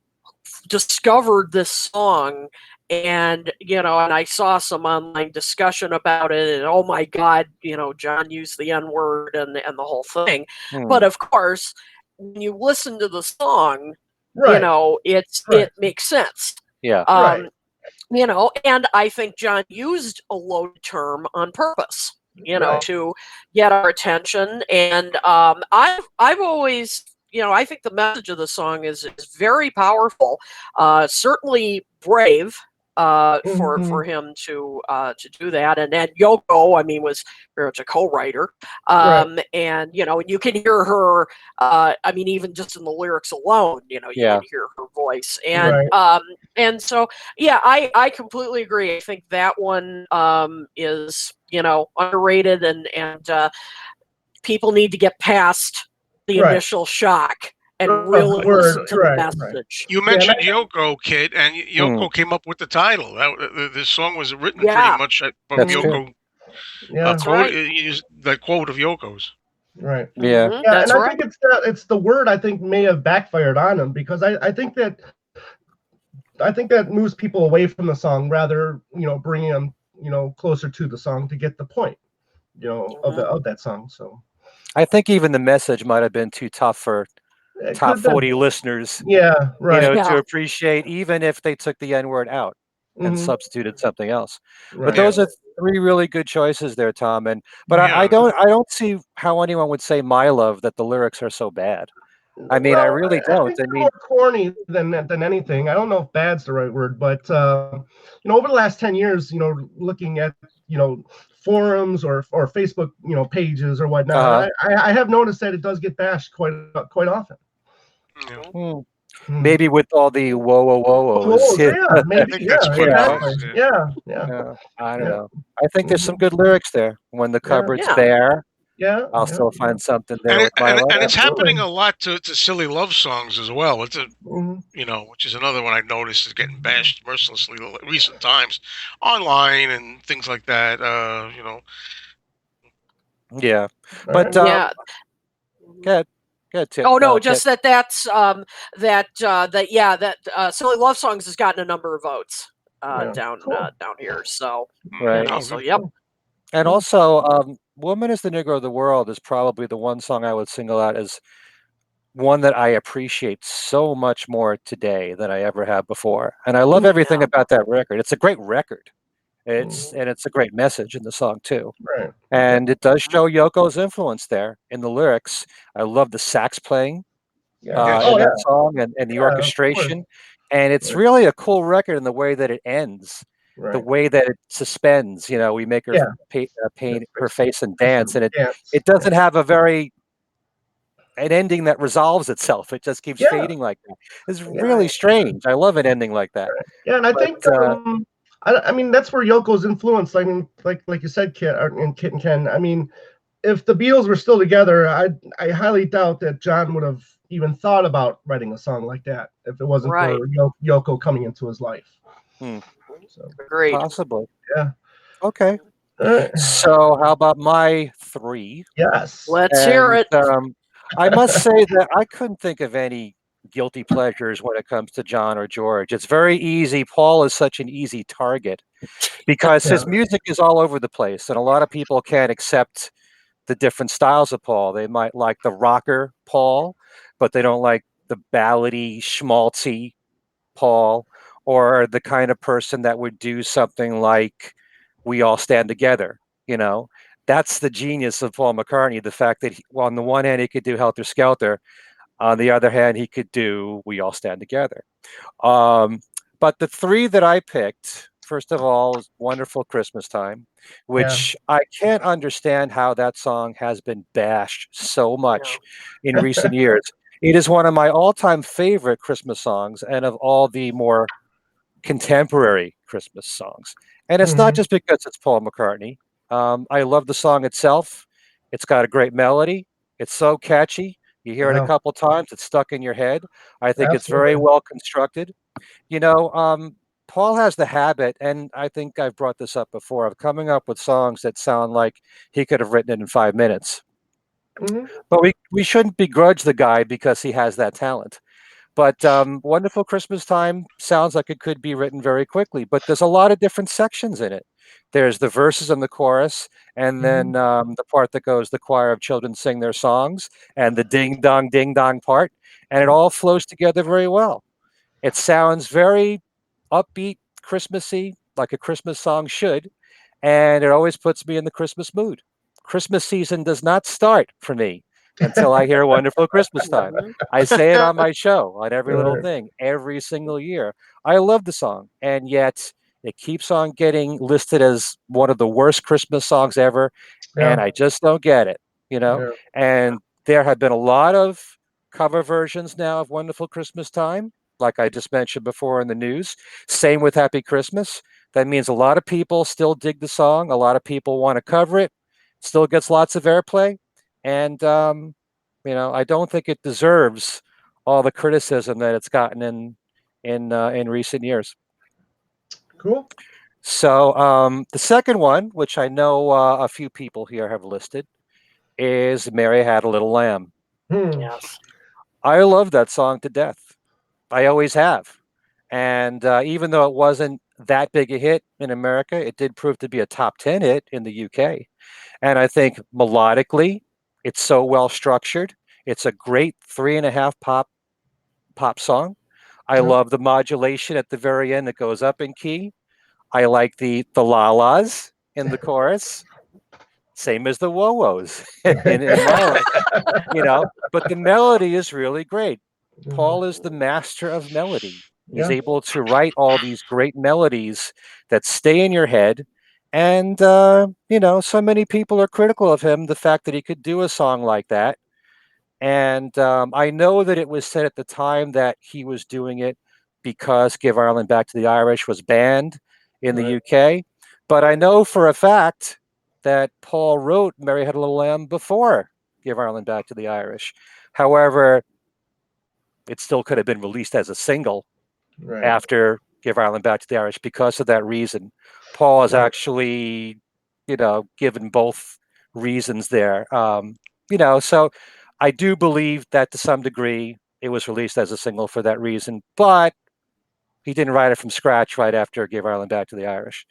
discovered this song, and I saw some online discussion about it, and oh my god, John used the N-word and the whole thing. But of course, when you listen to the song, Right. it Right. makes sense. Yeah. Right. And I think John used a loaded term on purpose, Right. to get our attention. And I've always, I think the message of the song is very powerful. Certainly brave for Mhm. him to do that. And then Yoko, I mean, was very much a co-writer. Right. And you can hear her. I mean, even just in the lyrics alone, you Yeah. can hear her voice. Right. And so, yeah, I completely agree. I think that one is underrated, and people need to get past the Right. initial shock and Oh, really word. listen to the Right. message. You Yeah, and mentioned Yoko, Kit, and Yoko came up with the title. This song was written pretty Yeah, much from That's true. Yoko. Yeah. that's right. Used the quote of Yoko's. Right. Yeah. Yeah, That's and I right. think it's the word I think may have backfired on him, because I think that moves people away from the song, rather bringing them closer to the song to get the point of that song. So I think even the message might have been too tough for it could top have been. 40 listeners, Yeah. Right. Yeah. to appreciate, even if they took the N word out and Hmm. substituted something else. But Right. Yeah. those are three really good choices there, Tom. But I Yeah. don't see how anyone would say "My Love" that the lyrics are so bad. I mean, I Well, really I don't. think I they're mean, more corny than anything. I don't know if bad's the right word, but over the last 10 years, looking at forums or Facebook pages or whatnot, uh, I have noticed that it does get bashed quite often. Yeah. hmm, Hmm. maybe with all the whoa whoa whoa Oh, whoas, so yeah, I maybe, think that's yeah, you what it know. exactly, is. Yeah. yeah, yeah, I don't yeah, know. I think there's some hmm good lyrics there. When the yeah, cupboard's Yeah. bare, yeah, I'll yeah, still yeah, find something there And with my love. it's happening absolutely. a lot to silly love songs as well. It's a Hmm. which is another one I noticed is getting bashed mercilessly recent times, online and things like that. Yeah, All but right. Yeah. good, good tip. Oh no, Kit. just that Silly Love Songs has gotten a number of votes Yeah, cool. down here. So Right. Oh, so good. yep. And also, "Woman is the Negro of the World" is probably the one song I would single out as one that I appreciate so much more today than I ever have before, and I love everything Yeah. about that record. It's a great record. Mhm. It's a great message in the song too, Right. Yeah. and it does show Yoko's influence there in the lyrics. I love the sax playing, Yeah. in Oh Yes. yeah. that song, and the Yeah. Of course. orchestration, and it's Right. really a cool record in the way that it ends, the Right. way that it suspends. We make her Yeah. Yeah. paint her face and dance, and Dance. it doesn't have an ending that resolves itself. It just keeps Yeah. fading like that. It's Yeah. really strange. I love an ending like that. Yeah, and I But think I mean that's where Yoko's influence. I mean, like you said, Kit and Ken. I mean, if the Beatles were still together, I highly doubt that John would have even thought about writing a song like that if it wasn't Right. for Yoko coming into his life. hmm, So Agreed. possibly. yeah. Okay. All right. So how about my three? Yes. Let's hear And it. I must say that I couldn't think of any guilty pleasures when it comes to John or George. It's very easy. Paul is such an easy target because Yeah. his music is all over the place, and a lot of people can't accept the different styles of Paul. They might like the rocker Paul, but they don't like the ballady, schmaltzy Paul, or the kind of person that would do something like "We All Stand Together." You know, that's the genius of Paul McCartney. The fact that well, on the one hand he could do "Helter Skelter," on the other hand he could do "We All Stand Together." Um, but the three that I picked, first of all, is "Wonderful Christmas Time," Yeah. which I can't understand how that song has been bashed so Yeah. much in recent years. It is one of my all-time favorite Christmas songs, and of all the more contemporary Christmas songs. And it's not Hmm. just because it's Paul McCartney. I love the song itself. It's got a great melody. It's so catchy. You hear it a Yeah. couple times, it's stuck in your head. I think it's very Absolutely. well constructed. You know, Paul has the habit, and I think I've brought this up before, of coming up with songs that sound like he could have written it in 5 minutes. Hmm. But we shouldn't begrudge the guy because he has that talent. But Wonderful Christmas Time sounds like it could be written very quickly, but there's a lot of different sections in it. There's the verses and the chorus, and Hmm. then the part that goes, the choir of children sing their songs, and the ding dong part, and it all flows together very well. It sounds very upbeat, Christmassy, like a Christmas song should, and it always puts me in the Christmas mood. Christmas season does not start for me until I hear Wonderful Christmas Time. Mhm. I say it on my show, on every little Right. thing, every single year. I love the song, and yet it keeps on getting listed as one of the worst Christmas songs ever, and Yeah. I just don't get it, you know? Yeah. And there have been a lot of cover versions now of Wonderful Christmas Time, like I just mentioned before in the news. Same with Happy Christmas. That means a lot of people still dig the song. A lot of people want to cover it. Still gets lots of airplay, and I don't think it deserves all the criticism that it's gotten in recent years. Cool. So the second one, which I know a few people here have listed, is "Mary Had a Little Lamb." Hmm. Yes. I love that song to death. I always have. And even though it wasn't that big a hit in America, it did prove to be a top 10 hit in the UK. And I think melodically, it's so well structured. It's a great 3.5 pop song. I Yep. love the modulation at the very end that goes up in key. I like the la-las in the chorus, same as the whoa-whoas in Marley, but the melody is really great. Mhm. Paul is the master of melody. He's Yeah. able to write all these great melodies that stay in your head. And, so many people are critical of him, the fact that he could do a song like that. And I know that it was said at the time that he was doing it because Give Ireland Back to the Irish was banned in the Right. UK. But I know for a fact that Paul wrote Mary Had a Little Lamb before Give Ireland Back to the Irish. However, it still could have been released as a single Right. after Give Ireland Back to the Irish because of that reason. Paul has Right. actually, given both reasons there. So I do believe that to some degree it was released as a single for that reason, but he didn't write it from scratch right after Give Ireland Back to the Irish.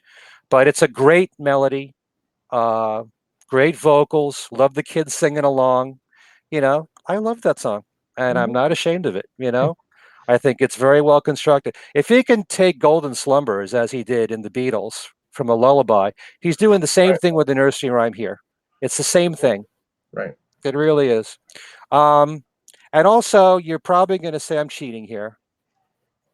But it's a great melody, uh, great vocals, love the kids singing along. I love that song, and I'm Mhm. not ashamed of it. I think it's very well constructed. If he can take Golden Slumbers as he did in the Beatles from a lullaby, he's doing the same Right. thing with the nursery rhyme here. It's the same thing. Right. It really is. Um, and also, you're probably going to say I'm cheating here,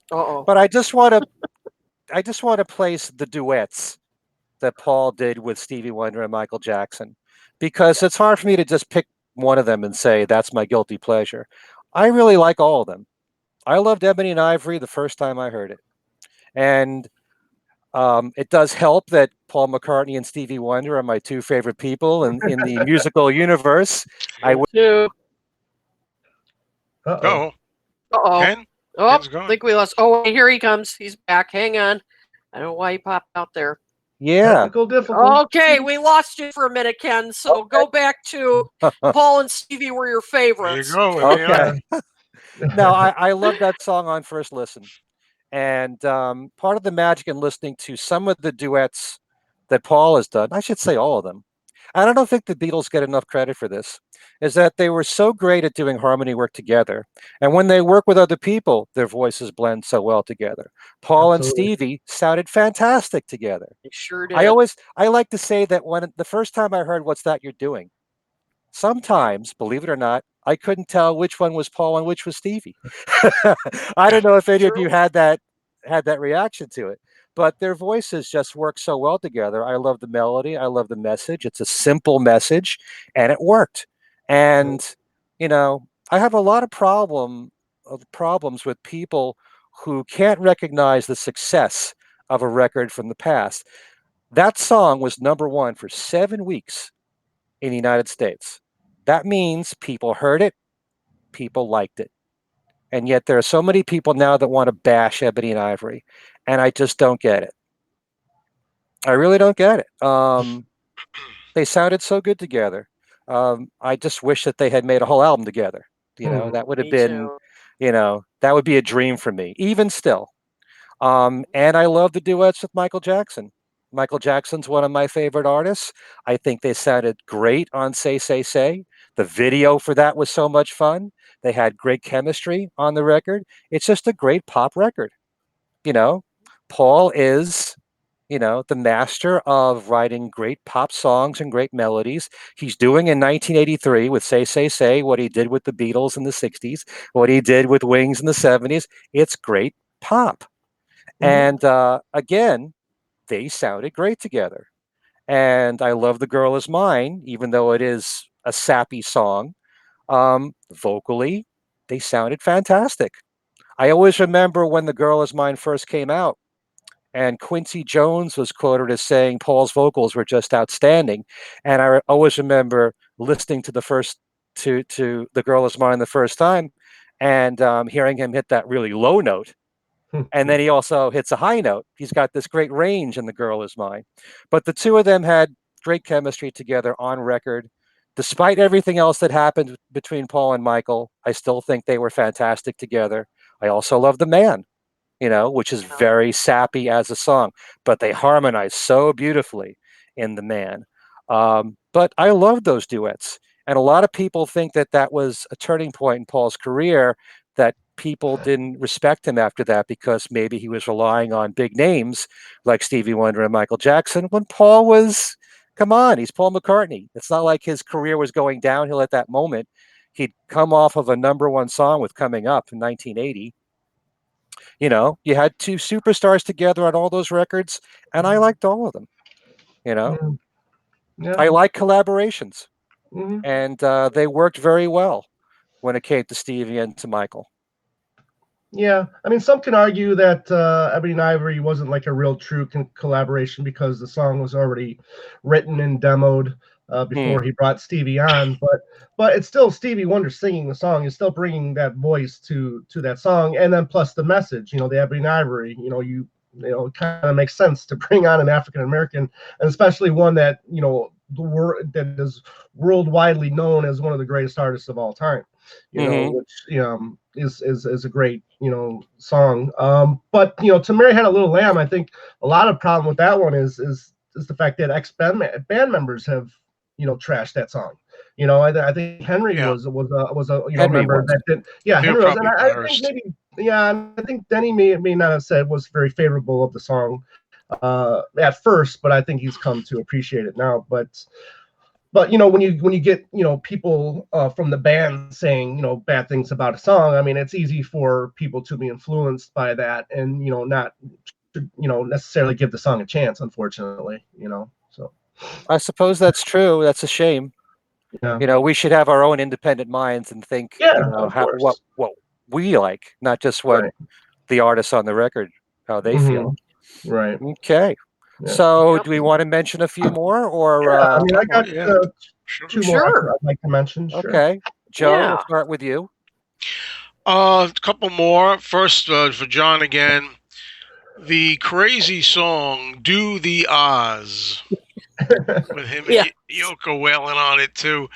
Uh-oh. but I just want to place the duets that Paul did with Stevie Wonder and Michael Jackson, because it's hard for me to just pick one of them and say that's my guilty pleasure. I really like all of them. I loved Ebony and Ivory the first time I heard it. And it does help that Paul McCartney and Stevie Wonder are my two favorite people in the musical universe. I Me too. Uh-oh. Oh, Uh-oh. Ken? Oh, I Ken's gone. think we lost. Oh, here he comes. He's back. Hang on. I don't know why he popped out there. Yeah. Technical difficulty. Okay, we lost you for a minute, Ken. So go back to Paul and Stevie were your There you favorites. go. There you Okay. are. Yeah. No, I love that song on first listen. And part of the magic in listening to some of the duets that Paul has done, I should say all of them. and I don't think the Beatles get enough credit for this, is that they were so great at doing harmony work together. And when they work with other people, their voices blend so well together. Paul and Absolutely. Stevie sounded fantastic together. They sure did. I like to say that when the first time I heard What's That You're Doing, sometimes, believe it or not, I couldn't tell which one was Paul and which was Stevie. I don't know if any of you True. had that reaction to it, but their voices just work so well together. I love the melody. I love the message. It's a simple message, and it worked. And I have a lot of problems with people who can't recognize the success of a record from the past. That song was number one for 7 weeks in the United States. That means people heard it, people liked it. And yet there are so many people now that want to bash Ebony and Ivory, and I just don't get it. I really don't get it. They sounded so good together. I just wish that they had made a whole album together. That would have Me been, too. that would be a dream for me, even still. And I love the duets with Michael Jackson. Michael Jackson's one of my favorite artists. I think they sounded great on Say, Say, Say. The video for that was so much fun. They had great chemistry on the record. It's just a great pop record. You know, Paul is, the master of writing great pop songs and great melodies. He's doing in 1983 with Say, Say, Say what he did with the Beatles in the 60s, what he did with Wings in the 70s. It's great pop. Mhm. And again, they sounded great together. And I love The Girl Is Mine, even though it is a sappy song. Vocally, they sounded fantastic. I always remember when The Girl Is Mine first came out, and Quincy Jones was quoted as saying Paul's vocals were just outstanding. And I always remember listening to to The Girl Is Mine the first time, and hearing him hit that really low note, and then he also hits a high note. He's got this great range in The Girl Is Mine. But the two of them had great chemistry together on record. Despite everything else that happened between Paul and Michael, I still think they were fantastic together. I also love The Man, which is Yeah. very sappy as a song, but they harmonize so beautifully in The Man. But I love those duets. And a lot of people think that that was a turning point in Paul's career, that people didn't respect him after that because maybe he was relying on big names like Stevie Wonder and Michael Jackson when Paul was, come on, he's Paul McCartney. It's not like his career was going downhill at that moment. He'd come off of a number one song with Coming Up in 1980. You had two superstars together on all those records, and I liked all of them. You know, Yeah. Yeah. I like collaborations, Mhm. and they worked very well when it came to Stevie and to Michael. Yeah, I mean, some can argue that Ebony and Ivory wasn't like a real true collaboration because the song was already written and demoed Hmm. before he brought Stevie on. But it's still Stevie Wonder singing the song. He's still bringing that voice to that song, and then plus the message. The Ebony and Ivory. It kind of makes sense to bring on an African American, and especially one that that is worldwide known as one of the greatest artists of all time. Hmm. Which is a great song. But to Mary Had a Little Lamb, I think a lot of problem with that one is the fact that band members have trashed that song. I think Henry Yeah, was a Henry member was. that did. Yeah, they were Henry was, and probably I think embarrassed. maybe I think Denny may not have said was very favorable of the song at first, but I think he's come to appreciate it now. But when you get people from the band saying bad things about a song, I mean it's easy for people to be influenced by that and not necessarily give the song a chance, unfortunately. So I suppose that's true. That's a shame. yeah, We should have our own independent minds and think, yeah, of how course, what we like, not just what right, the artists on the record, how they feel. right, Okay. yeah, So, Yep. do we want to mention a few more, or yeah. I mean, I Couple more, got yeah, sure. two more Sure. I'd like to mention. Sure. okay, Joe? We'll Yeah. start with you. A couple more. First, for John again, the crazy song "Do the Oz" with him and Yeah. Yoko wailing on it too.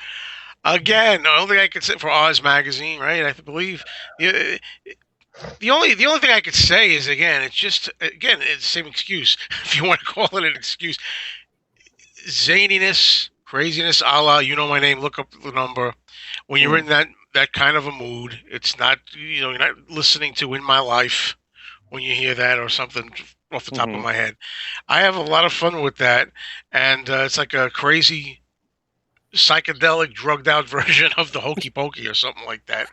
Again, the only thing I could say for Oz magazine, right? I believe yeah, the only thing I could say is it's the same excuse if you want to call it an excuse. Zaniness, craziness, a la "You Know My Name, Look Up the Number." When you're in that kind of a mood, it's not you're not listening to "In My Life" when you hear that or something off the top of my head. I have a lot of fun with that, and it's like a crazy psychedelic, drugged out version of the Hokey Pokey or something like that.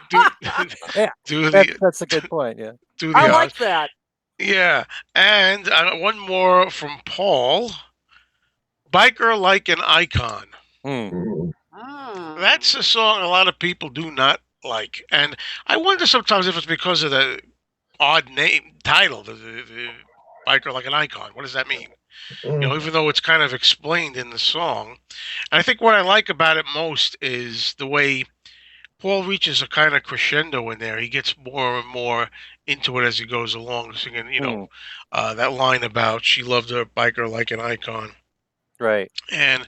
do, Yeah, do the that's a good point. Yeah. do I the like that. yeah, and one more from Paul. Biker like an icon. Mm. Mm. That's a song a lot of people do not like, and I wonder sometimes if it's because of the odd name title, the Biker like an icon. What does that mean? Mm. Even though it's kind of explained in the song. And I think what I like about it most is the way Paul reaches a kind of crescendo in there. He gets more and more into it as he goes along, singing, that line about she loved her biker like an icon. Right. And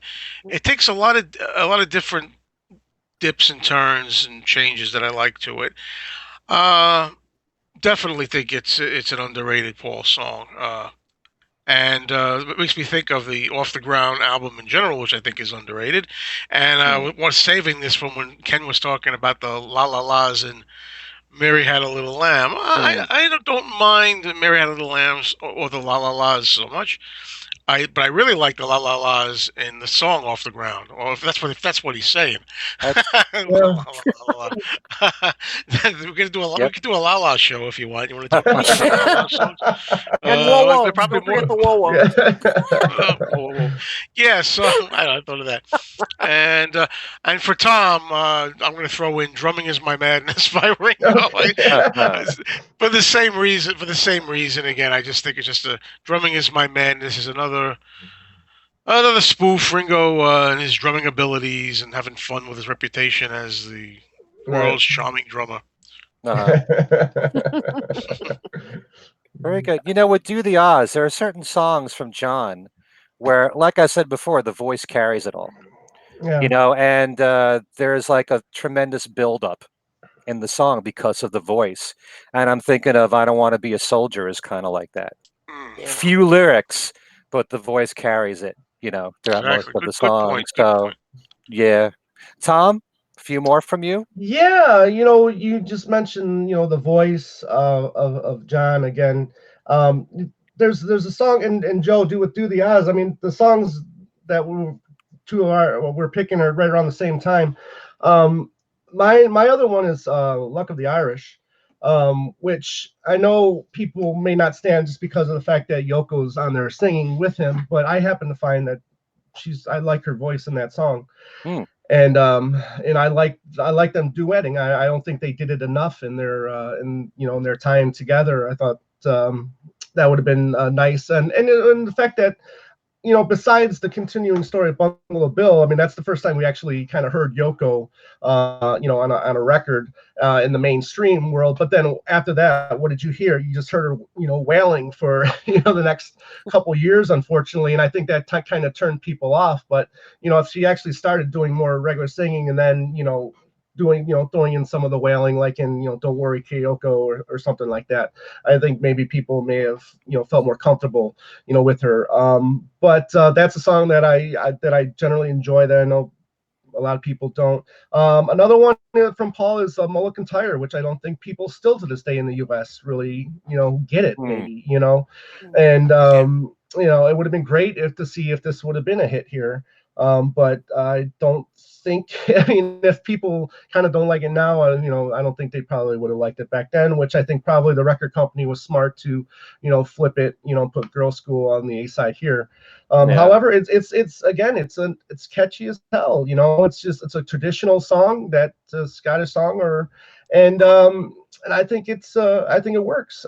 it takes a lot of different dips and turns and changes that I like to it. Uh, Definitely think it's an underrated Paul song. And it makes me think of the Off the Ground album in general, which I think is underrated. And I was saving this from when Ken was talking about the La La Las and Mary Had a Little Lamb. I don't mind Mary Had a Little Lambs or the La La Las so much. But I really like the La La Las in the song Off the Ground, or if that's what he's saying. La, Yeah. la, la, la. We're gonna do a we Yep. could do a La La show if you want. You want to talk about some La La songs? And They're whoa, probably don't more. forget the whoa. Whoa, whoa. Yeah, so I thought of that. And for Tom, I'm going to throw in "Drumming Is My Madness" by Ringo. For the same reason. For the same reason, again, I just think it's just a "Drumming Is My Madness" is another spoof Ringo and his drumming abilities and having fun with his reputation as the world's charming drummer. Very good. With Do the Oz, there are certain songs from John where, like I said before, the voice carries it all. Yeah. And there's like a tremendous buildup in the song because of the voice. And I'm thinking of "I Don't Want to Be a Soldier" is kind of like that. Mm, Few lyrics, but the voice carries it, throughout most exactly. of the Good song. point. Good So, point. yeah. Tom, a few more from you? Yeah, you just mentioned, the voice of John again. Um, there's a song, and Joe, do the Oz. I mean, the songs that we're picking are right around the same time. Um, my other one is Luck of the Irish, which I know people may not stand just because of the fact that Yoko's on there singing with him, but I happen to find that I like her voice in that song. Hmm. And I like them duetting. I don't think they did it enough in their time together. I thought that would have been nice, and the fact that besides the continuing story of Bungalow Bill, I mean, that's the first time we actually kind of heard Yoko, on a record in the mainstream world. But then after that, what did you hear? You just heard her, wailing for the next couple years, unfortunately. And I think that kind of turned people off. But if she actually started doing more regular singing, and then throwing in some of the wailing, like in Don't Worry Kyoko, or something like that, I think maybe people may have felt more comfortable with her. But that's a song that I generally enjoy, that I know a lot of people don't. Another one from Paul is Mulligan Tire, which I don't think people still to this day in the U.S. really get it, maybe. And it would have been great to see if this would have been a hit here. But I don't think, I mean, if people kind of don't like it now, I don't think they probably would have liked it back then, which I think probably the record company was smart to, flip it, put Girl School on the A side here. However, it's again, it's catchy as hell. It's a traditional song, that Scottish song, and I think it works.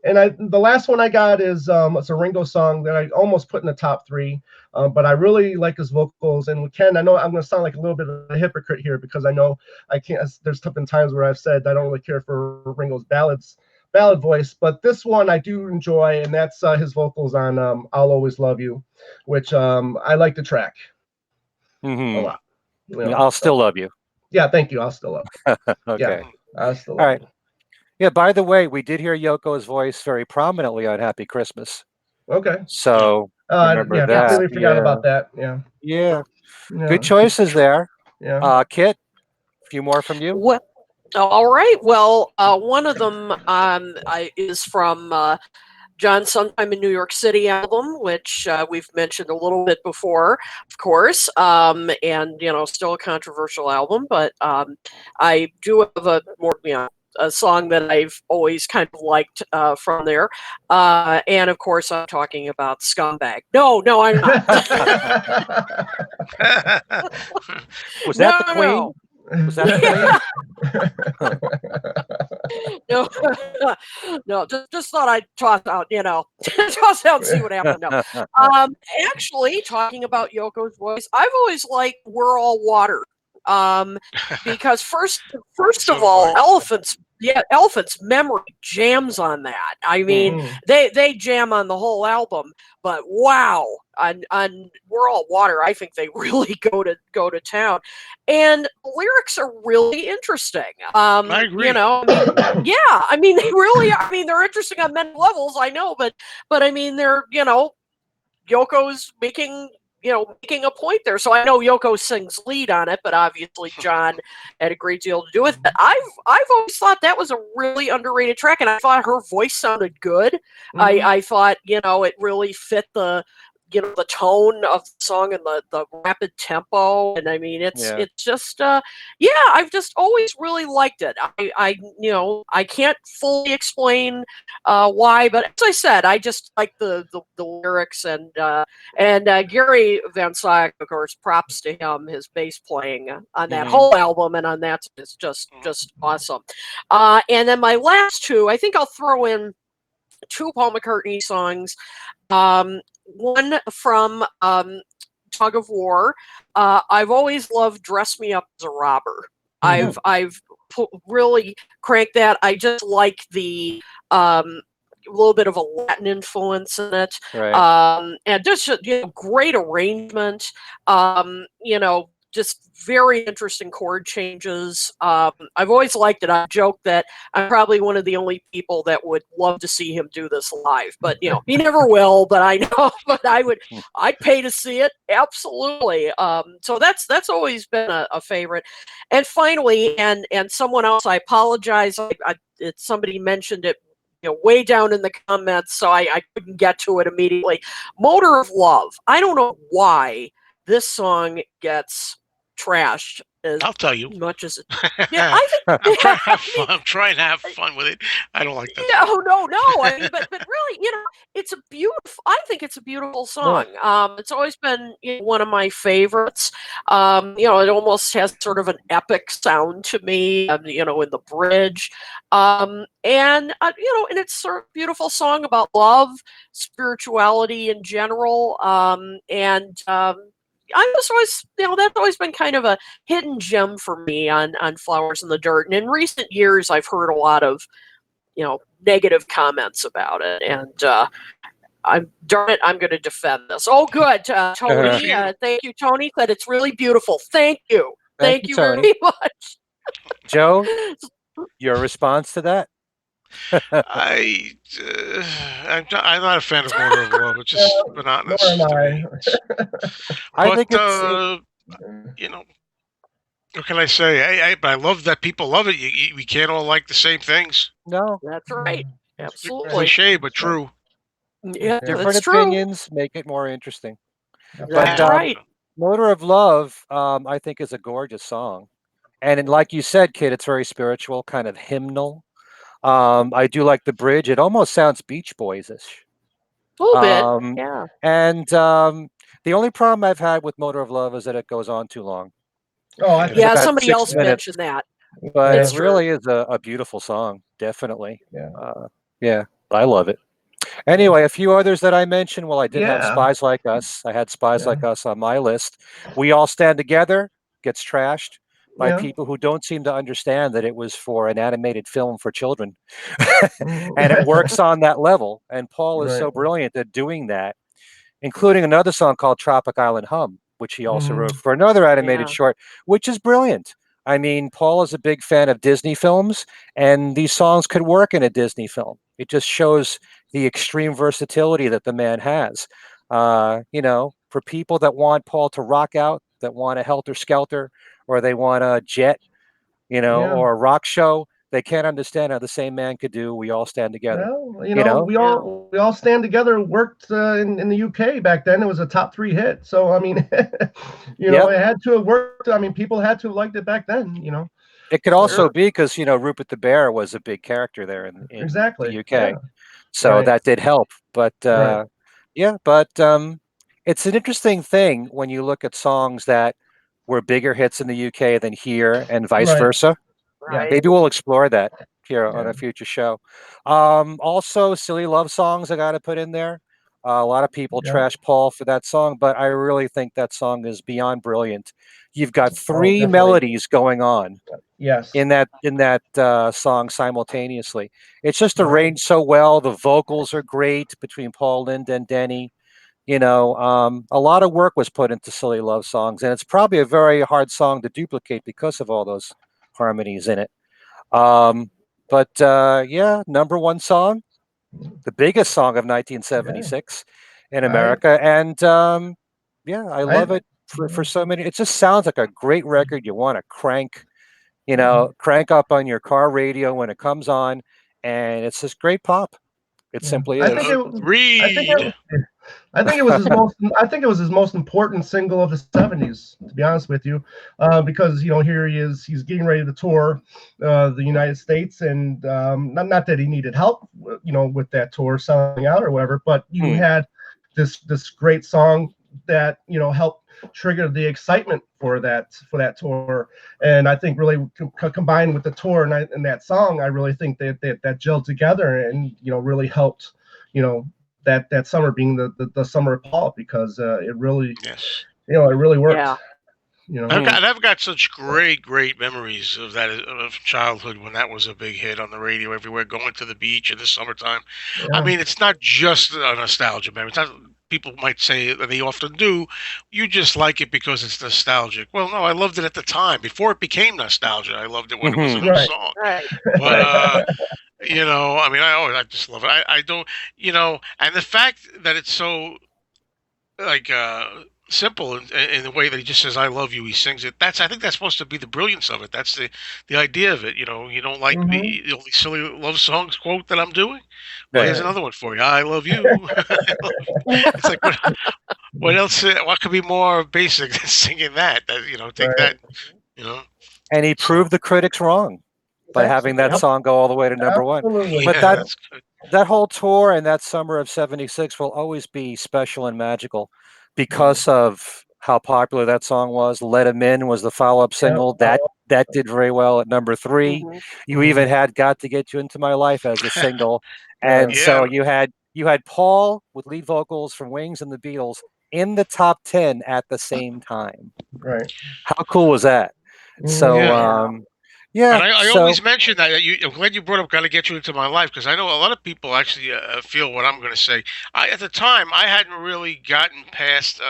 The last one I got is it's a Ringo song that I almost put in the top three, but I really like his vocals. And Ken, I know I'm going to sound like a little bit of a hypocrite here, because I know I can't. There's been times where I've said I don't really care for Ringo's ballad voice, but this one I do enjoy, and that's his vocals on "I'll Always Love You," which I like the track a lot. I'll Still Love You. Yeah, thank you. I'll still love you. Okay. Yeah, I'll still All love right. you. Yeah, by the way, we did hear Yoko's voice very prominently on Happy Christmas. Okay. So Remember Yeah, that? completely forgot Yeah, about that. Yeah, yeah. Good yeah, choices there. yeah. Kit, a few more from you. Well, all right. Well, one of them is from John's Sometime in New York City album, which we've mentioned a little bit before, of course, and still a controversial album. But I do have a more a song that I've always kind of liked from there, and of course I'm talking about "Scumbag." No, no, I'm not. Was that No, the Queen? no. Was that the Queen? No, no, just thought I'd toss out, toss out and see what happened. No, um, actually, talking about Yoko's voice, I've always liked "We're All Water," um, because first So of do I. all, Elephant's memory jams on that. I mean, Mhm. they jam on the whole album, but wow, on "We're All Water," I think they really go to town, and the lyrics are really interesting. I agree. I mean, yeah, I mean, they really are. I mean, they're interesting on many levels, I know, but I mean, they're Yoko's making a point there. So I know Yoko sings lead on it, but obviously John had a great deal to do with it. I've always thought that was a really underrated track, and I thought her voice sounded good. I Mhm. I thought it really fit the tone of the song and the rapid tempo, and I mean Yeah. it's just yeah, I've just always really liked it. I can't fully explain why, but as I said, I just like the lyrics, and Gary Van Slyke, of course, props to him, his bass playing on that Hmm. whole album, and on that is just awesome. And then my last two, I think I'll throw in two Paul McCartney songs. One from Tug of War. I've always loved "Dress Me Up as a Robber." Mhm. I've really cranked that. I just like the little bit of a Latin influence in it, Right. and just great arrangement. Just very interesting chord changes. I've always liked it. I joke that I'm probably one of the only people that would love to see him do this live, but he never will. But I know, but I'd pay to see it absolutely. So that's always been a favorite. And finally, and someone else, I apologize. Somebody mentioned it way down in the comments, so I couldn't get to it immediately. Motor of Love. I don't know why this song gets trashed as I'll tell you. much as it. Yeah, I'm I think. trying to have I mean, fun. I'm trying to have fun with it. I don't like that yeah, song. oh no, no. I mean, but really, it's a beautiful. I think it's a beautiful Yeah. song. It's always been one of my favorites. It almost has sort of an epic sound to me. In the bridge, and it's sort of a beautiful song about love, spirituality in general, and. I was always, that's always been kind of a hidden gem for me on Flowers in the Dirt. And in recent years, I've heard a lot of negative comments about it, and I'm darn it, I'm going to defend this. Oh, good, Good for Tony. you. Thank you, Tony. Said it's really beautiful. Thank Thank you, you very Tony. much. Joe, your response to that? I, I'm not a fan of Motor of Love. It's just Nor monotonous am to I. me. I But think you know, what can I say? But I love that people love it. We can't all like the same things. no, That's right. That's Absolutely. Cliche, but right. true. Yeah, Yeah. different that's true. opinions make it more interesting. But That's Absolutely. right. Motor of Love, I think, is a gorgeous song. And like you said, kid, it's very spiritual, kind of hymnal. I do like the bridge. It almost sounds Beach Boys-ish. A little bit. Um, Yeah. and the only problem I've had with Motor of Love is that it goes on too long. Oh, I It's think Yeah. about Somebody six else yeah, minutes, mentioned that. but yeah, it It's true. really is a beautiful song. Definitely. yeah, Yeah, I love it. Anyway, a few others that I mentioned. Well, I did have yeah, Spies Like Us. I had Spies yeah, Like Us on my list. We All Stand Together gets trashed by yeah. people who don't seem to understand that it was for an animated film for children. Mhm. And it works on that level. And Paul is Right. so brilliant at doing that, including another song called Tropic Island Hum, which he also Mhm. wrote for another animated Yeah. short, which is brilliant. I mean, Paul is a big fan of Disney films, and these songs could work in a Disney film. It just shows the extreme versatility that the man has. For people that want Paul to rock out, that want a helter skelter, or they want a jet, Yeah. or a rock show, they can't understand how the same man could do We All Stand Together. Well, You know, we all stand together. Worked in the UK back then. It was a top 3 hit. So I mean, yep. it had to have worked. I mean, people had to have liked it back then. It could So also be because Rupert the Bear was a big character there in the exactly. UK, Yeah. so Right. that did help. But Right. yeah, but it's an interesting thing when you look at songs that were bigger hits in the UK than here, and vice Right. versa. Yeah. Right. Maybe we'll explore that here on Yeah. a future show. Also, silly love songs I got to put in there. A lot of people Yeah. trash Paul for that song, but I really think that song is beyond brilliant. You've got Oh, three definitely. melodies going on Yes. in that song simultaneously. It's just Right. arranged so well. The vocals are great between Paul, Linda, and Denny. A lot of work was put into silly love songs, and it's probably a very hard song to duplicate because of all those harmonies in it. Um, but yeah, number one song, the biggest song of Yeah. 1976 in I. America, and yeah, I I. love it for so many. It just sounds like a great record. You want to Yeah. crank up on your car radio when it comes on, and it's just great pop. It Yeah. simply I think is. it. I think Agreed. it. I think it was his most. I think it was his most important single of the '70s. To be honest with you, because here he is. He's getting ready to tour the United States, and not that he needed help, with that tour selling out or whatever. But you Hmm. had this great song that helped trigger the excitement for that tour. And I think really combined with the tour and that song, I really think that gelled together and really helped. That summer being the summer of Paul, because it really Yes. it really worked. Yeah. Hmm. I've got such great memories of that of childhood when that was a big hit on the radio everywhere, going to the beach in the summertime. I Yeah. mean, it's not just a nostalgia memory. It's not, people might say, and they often do, you just like it because it's nostalgic. Well, no, I loved it at the time before it became nostalgia. I loved it when it was a Hmm. new Right. song. Right. But Right. I mean, I just love it. I don't, and the fact that it's so like simple in the way that he just says "I love you." He sings it. I think that's supposed to be the brilliance of it. That's the idea of it. You don't like Hmm. the only silly love songs quote that I'm doing. Well, here's Right. Right. another one for you. I love you. It's like what else? What could be more basic than singing that? Take Right. that. You know. And he So proved the critics wrong by having that Absolutely. song go all the way to number one. Absolutely. But yeah, that Yeah. that's good. that whole tour and that summer of 76 will always be special and magical Yeah. because of how popular that song was. Let 'Em In was the follow-up Yeah. single. That did very well at number 3. Mhm. You Mhm. even had Got to Get You Into My Life as a single. Yeah. And so Yeah. you had Paul with lead vocals from Wings and the Beatles in the top 10 at the same time. Right. How cool was that? Mhm. So Yeah. Yeah. yeah, And I so always mention that I'm glad you brought up "Got to Get You Into My Life" because I know a lot of people actually feel what I'm going to say. At the time, I hadn't really gotten past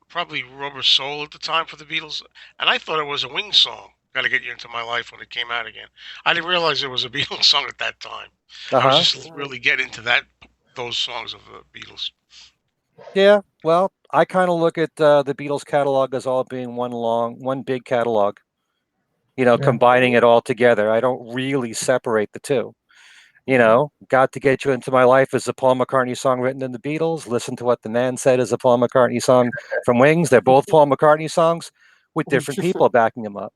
probably "Rubber Soul" at the time for the Beatles, and I thought it was a Wings song. "Got to Get You Into My Life" when it came out again. I didn't realize it was a Beatles song at that time. I was uh-huh. just really getting into those songs of the Beatles. Yeah, well, I kind of look at the Beatles catalog as all being one big catalog, Yeah. combining it all together. I don't really separate the two. Got to Get You Into My Life is a Paul McCartney song written in the Beatles. Listen to What the Man Said is a Paul McCartney song from Wings. They're both Paul McCartney songs with different people backing them up.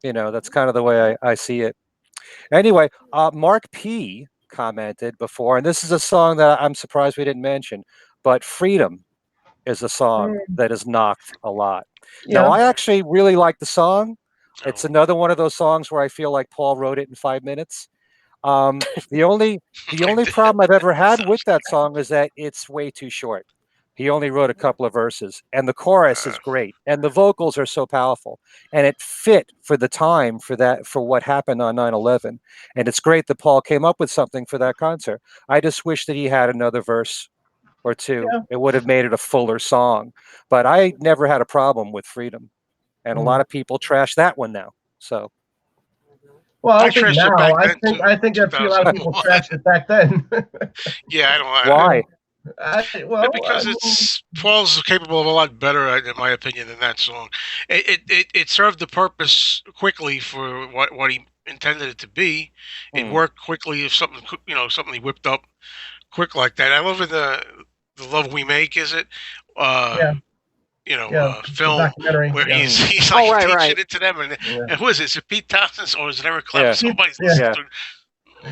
Mhm. That's kind of the way I see it. Anyway, Mark P commented before, and this is a song that I'm surprised we didn't mention, but Freedom is a song Mm. that is knocked a lot. Now, Yeah. I actually really like the song. It's Oh, another one of those songs where I feel like Paul wrote it in 5 minutes. The only the I only did. problem I've ever had with Sounds that song is that it's way too short. He only wrote a couple of verses, and the chorus is uh, great, and the vocals are so powerful, and it fit for the time for what happened on 9/11. And it's great that Paul came up with something for that concert. I just wish that he had another verse or two. Yeah. It would have made it a fuller song. But I never had a problem with Freedom, and a lot Mm. of people trash that one now. So Well, I I don't think trashed it now. back I then think too. I think a lot of people 2001. trashed it back then. Yeah, I don't. Yeah. why? Because it's Paul's capable of a lot better, in my opinion, than that song. It served the purpose quickly for what he intended it to be. It worked quickly if something something he whipped up quick like that. I love it, the Love We Make, is it? Yeah. The Film documentary. where Yeah. he's like right, teaching right. it to them, and who is it? Is it Pete Townsend or is it Eric Yeah. Clapton? Somebody's Yeah. listening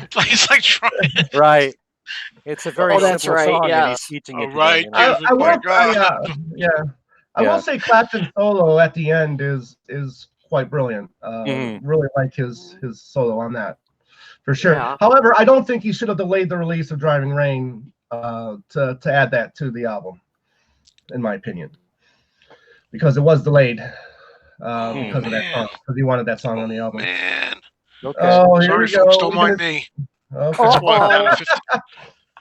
to. He's like trying. Right. It's a very Oh, that's simple right. song, and he's Yes. teaching All it to them. right, You know? give it, my God. I will say Clapton's solo at the end is quite brilliant. Really like his solo on that, for sure. Yeah. However, I don't think he should have delayed the release of Driving Rain to add that to the album, in my opinion, because it was delayed because of that song, because he wanted that song on the album. Man. Okay. Oh, here Sorry, we go. folks, don't mind me. Okay. That's why I'm down to 50.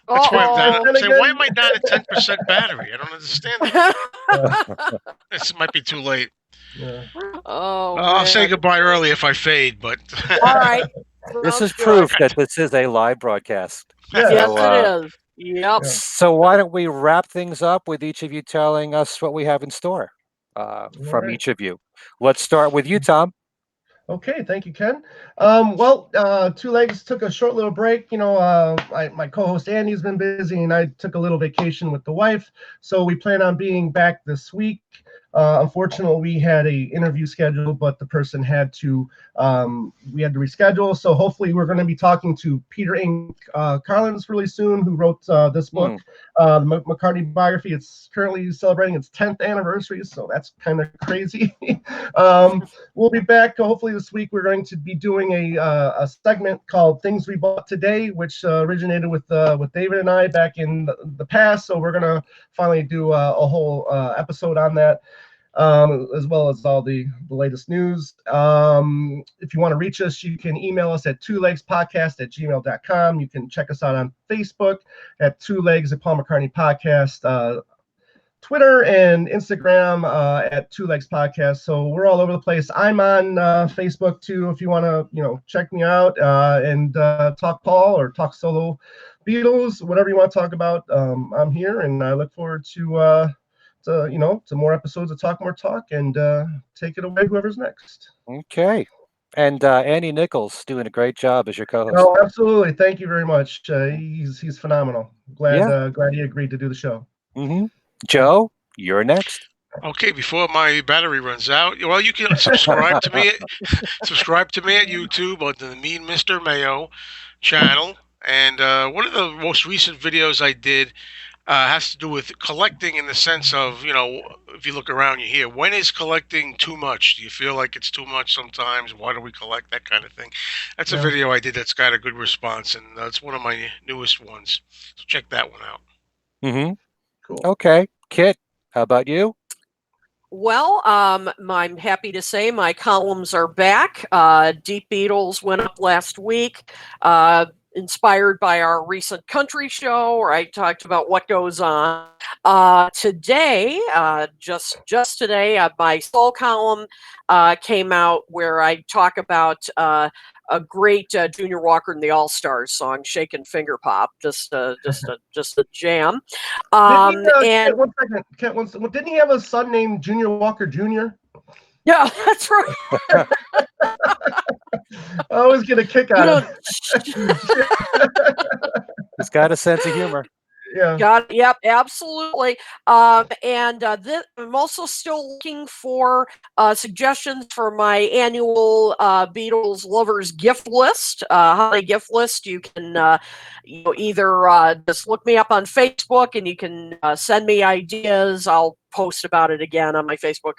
That's why I'm down. Uh-oh. Say, why am I down to 10% battery? I don't understand that. This might be too late. Yeah. Oh, I'll say man. goodbye early if I fade, but All right. This Sounds is good. proof that this is a live broadcast. Yeah. Yes, So, it is. Yep. So why don't we wrap things up with each of you telling us what we have in store from right. each of you. Let's start with you, Tom. Okay, thank you, Ken. Two Legs took a short little break. My co-host Andy's been busy, and I took a little vacation with the wife. So we plan on being back this week. Unfortunately, we had a interview scheduled, but the person we had to reschedule. So hopefully we're going to be talking to Peter Inc. Carlins really soon, who wrote this book, the McCartney biography. It's currently celebrating its 10th anniversary, so that's kind of crazy. We'll be back hopefully this week. We're going to be doing a segment called Things We Bought Today, which originated with David and I back in the past. So we're going to finally do a whole episode on that. As well as all the latest news. If you want to reach us, you can email us at twolegspodcast@gmail.com. You can check us out on Facebook at Two Legs at Paul McCartney Podcast, Twitter and Instagram at Two Legs Podcast. So we're all over the place. I'm on Facebook too. If you want to, check me out and talk Paul or talk solo Beatles, whatever you want to talk about. I'm here, and I look forward to more episodes of Talk More Talk, and take it away, whoever's next. Okay. And Andy Nichols doing a great job as your co-host. Oh, absolutely. Thank you very much. He's phenomenal. Glad he agreed to do the show. Mm-hmm. Joe, you're next. Okay, before my battery runs out, well, you can subscribe to me. Subscribe to me at YouTube on the Mean Mr. Mayo channel. And one of the most recent videos I did has to do with collecting, in the sense of, if you look around, you hear, when is collecting too much? Do you feel like it's too much sometimes? Why do we collect? That kind of thing. That's a video I did that's got a good response, and it's one of my newest ones. So check that one out. Mm-hmm. Cool. Okay. Kit, how about you? Well, I'm happy to say my columns are back. Deep Beatles went up last week, inspired by our recent country show where I talked about what goes on. Today, just today, my soul column came out where I talk about a great Junior Walker and the All Stars song, "Shakin' Finger Pop," just a jam. One second, Kent, didn't he have a son named Junior Walker Jr.? Yeah, that's right. I always get a kick out of it. He's got a sense of humor. Yeah. Got it. Yep, absolutely. I'm also still looking for suggestions for my annual Beatles lovers gift list, holiday gift list. You can either just look me up on Facebook, and you can send me ideas. I'll post about it again on my Facebook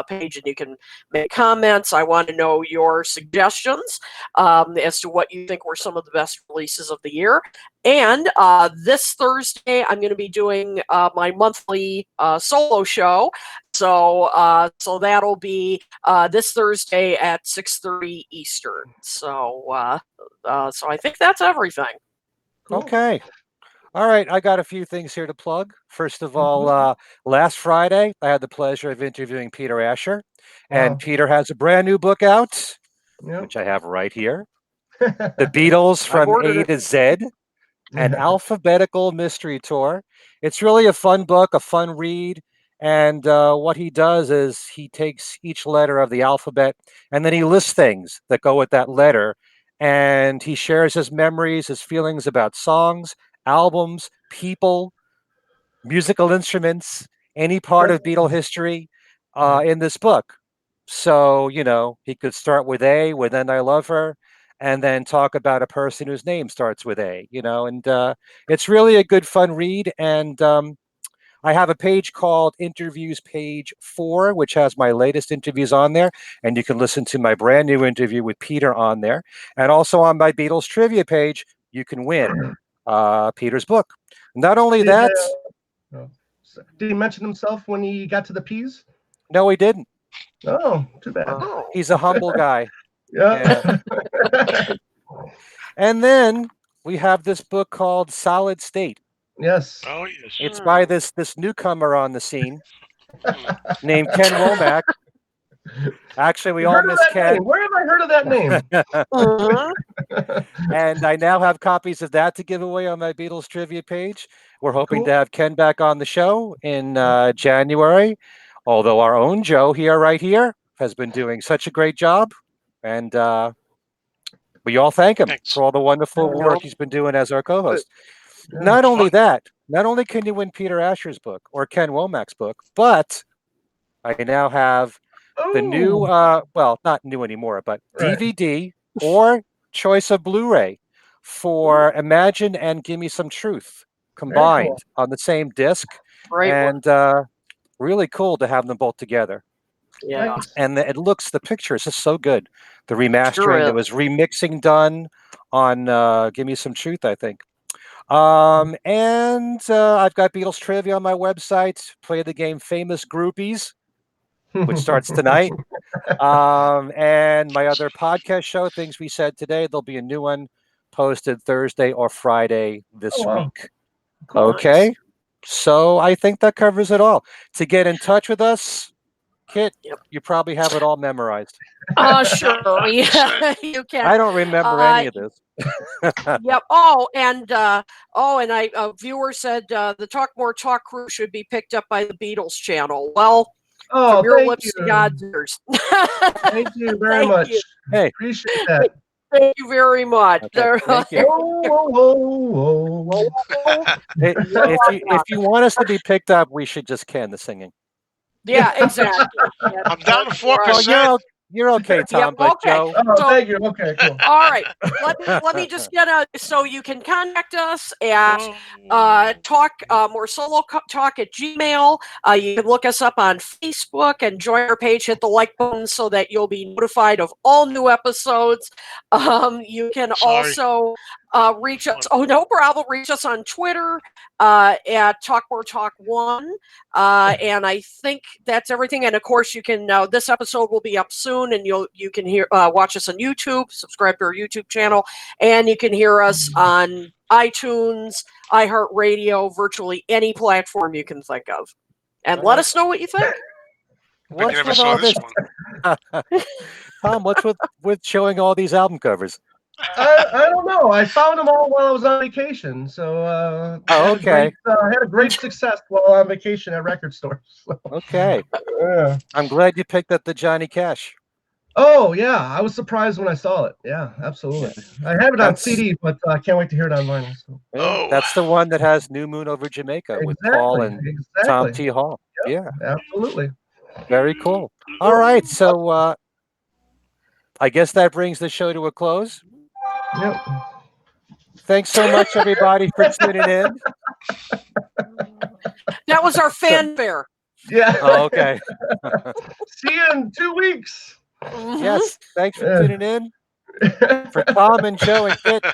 page, and you can make comments. I want to know your suggestions as to what you think were some of the best releases of the year. And this Thursday, I'm going to be doing my monthly solo show. So that'll be this Thursday at 6:30 Eastern. So I think that's everything. Cool. Okay. All right. I got a few things here to plug. First of all, last Friday, I had the pleasure of interviewing Peter Asher. And Peter has a brand new book out, which I have right here. The Beatles from A to Z. An Alphabetical Mystery Tour. It's really a fun book, a fun read. And what he does is he takes each letter of the alphabet and then he lists things that go with that letter. And he shares his memories, his feelings about songs, albums, people, musical instruments, any part of Beatle history in this book. So, he could start with A, with And I Love Her, and then talk about a person whose name starts with A, and it's really a good, fun read. And I have a page called Interviews Page 4, which has my latest interviews on there. And you can listen to my brand new interview with Peter on there. And also on my Beatles trivia page, you can win Peter's book. Not only Did, that, oh, did he mention himself when he got to the P's? no, he didn't. Oh, too bad. Oh. He's a humble guy. Yeah. And then we have this book called Solid State. Yes. Oh, yes. It's by this newcomer on the scene named Ken Womack. Actually, we all Heard of miss that Ken. name? Where have I heard of that name? And I now have copies of that to give away on my Beatles trivia page. We're hoping Cool. to have Ken back on the show in January. Although our own Joe right here, has been doing such a great job. And we all thank him Thanks. for all the wonderful Yeah. work he's been doing as our co-host. Yeah. Not only that, not only can you win Peter Asher's book or Ken Womack's book, but I now have the new, well, not new anymore, but Right. DVD or choice of Blu-ray for Imagine and Give Me Some Truth combined on the same disc. Great one. And really cool to have them both together. Yeah. Nice. And the picture is just so good. The remastering, Sure there is. was remixing done on Give Me Some Truth, I think. And I've got Beatles trivia on my website. Play the game Famous Groupies, which starts tonight. And my other podcast show, Things We Said Today, there'll be a new one posted Thursday or Friday this Oh, wow. week. Cool. Okay. So I think that covers it all. To get in touch with us, Kit, Yep. you probably have it all memorized. Sure. Yeah, you can. I don't remember any of this. Yep. Oh, and I viewer said the Talk More Talk crew should be picked up by the Beatles channel. Well, Oh, from your thank lips you. to God's ears. Thank you very Thank much. you. Hey. Appreciate that. Thank you very much. Okay, thank you. Whoa, whoa, whoa, whoa. If you want us to be picked up, we should just can the singing. Yeah, exactly. Yeah, I'm down to that's 4%. right. Well, you're okay, Tom. Yep, But okay. Joe, Oh, So- thank you. Okay, cool. All right. Let me just get so you can contact us at talk more solo talk at Gmail. You can look us up on Facebook and join our page. Hit the like button so that you'll be notified of all new episodes. You can also reach us. Oh, no problem. Reach us on Twitter at Talk More Talk 1. And I think that's everything. And of course, you can. This episode will be up soon, and you can watch us on YouTube. Subscribe to our YouTube channel, and you can hear us on iTunes, iHeartRadio, virtually any platform you can think of. And let us know what you think. I what's never with saw all this this? one. Tom, what's with showing all these album covers? I don't know. I found them all while I was on vacation. So okay. Had a great success while on vacation at record stores. So, Okay. yeah. I'm glad you picked up the Johnny Cash. Oh yeah, I was surprised when I saw it. Yeah, absolutely. I have it on That's- CD, but I can't wait to hear it on vinyl. So. Yeah, Oh. that's the one that has New Moon Over Jamaica with Paul and Tom T. Hall. Yep. Yeah, Absolutely. very cool. All right, so I guess that brings the show to a close. Yep. Thanks so much, everybody, for tuning in. That was our fanfare. Yeah. Oh, okay. See you in 2 weeks. Mhm. Yes, thanks for tuning in. For Tom and Joe and Kit,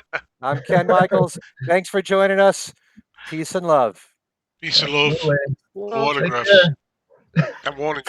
I'm Ken Michaels. Thanks for joining us. Peace and love. Piece of love. Absolutely. Well, Autographs. Take care. I'm warning you.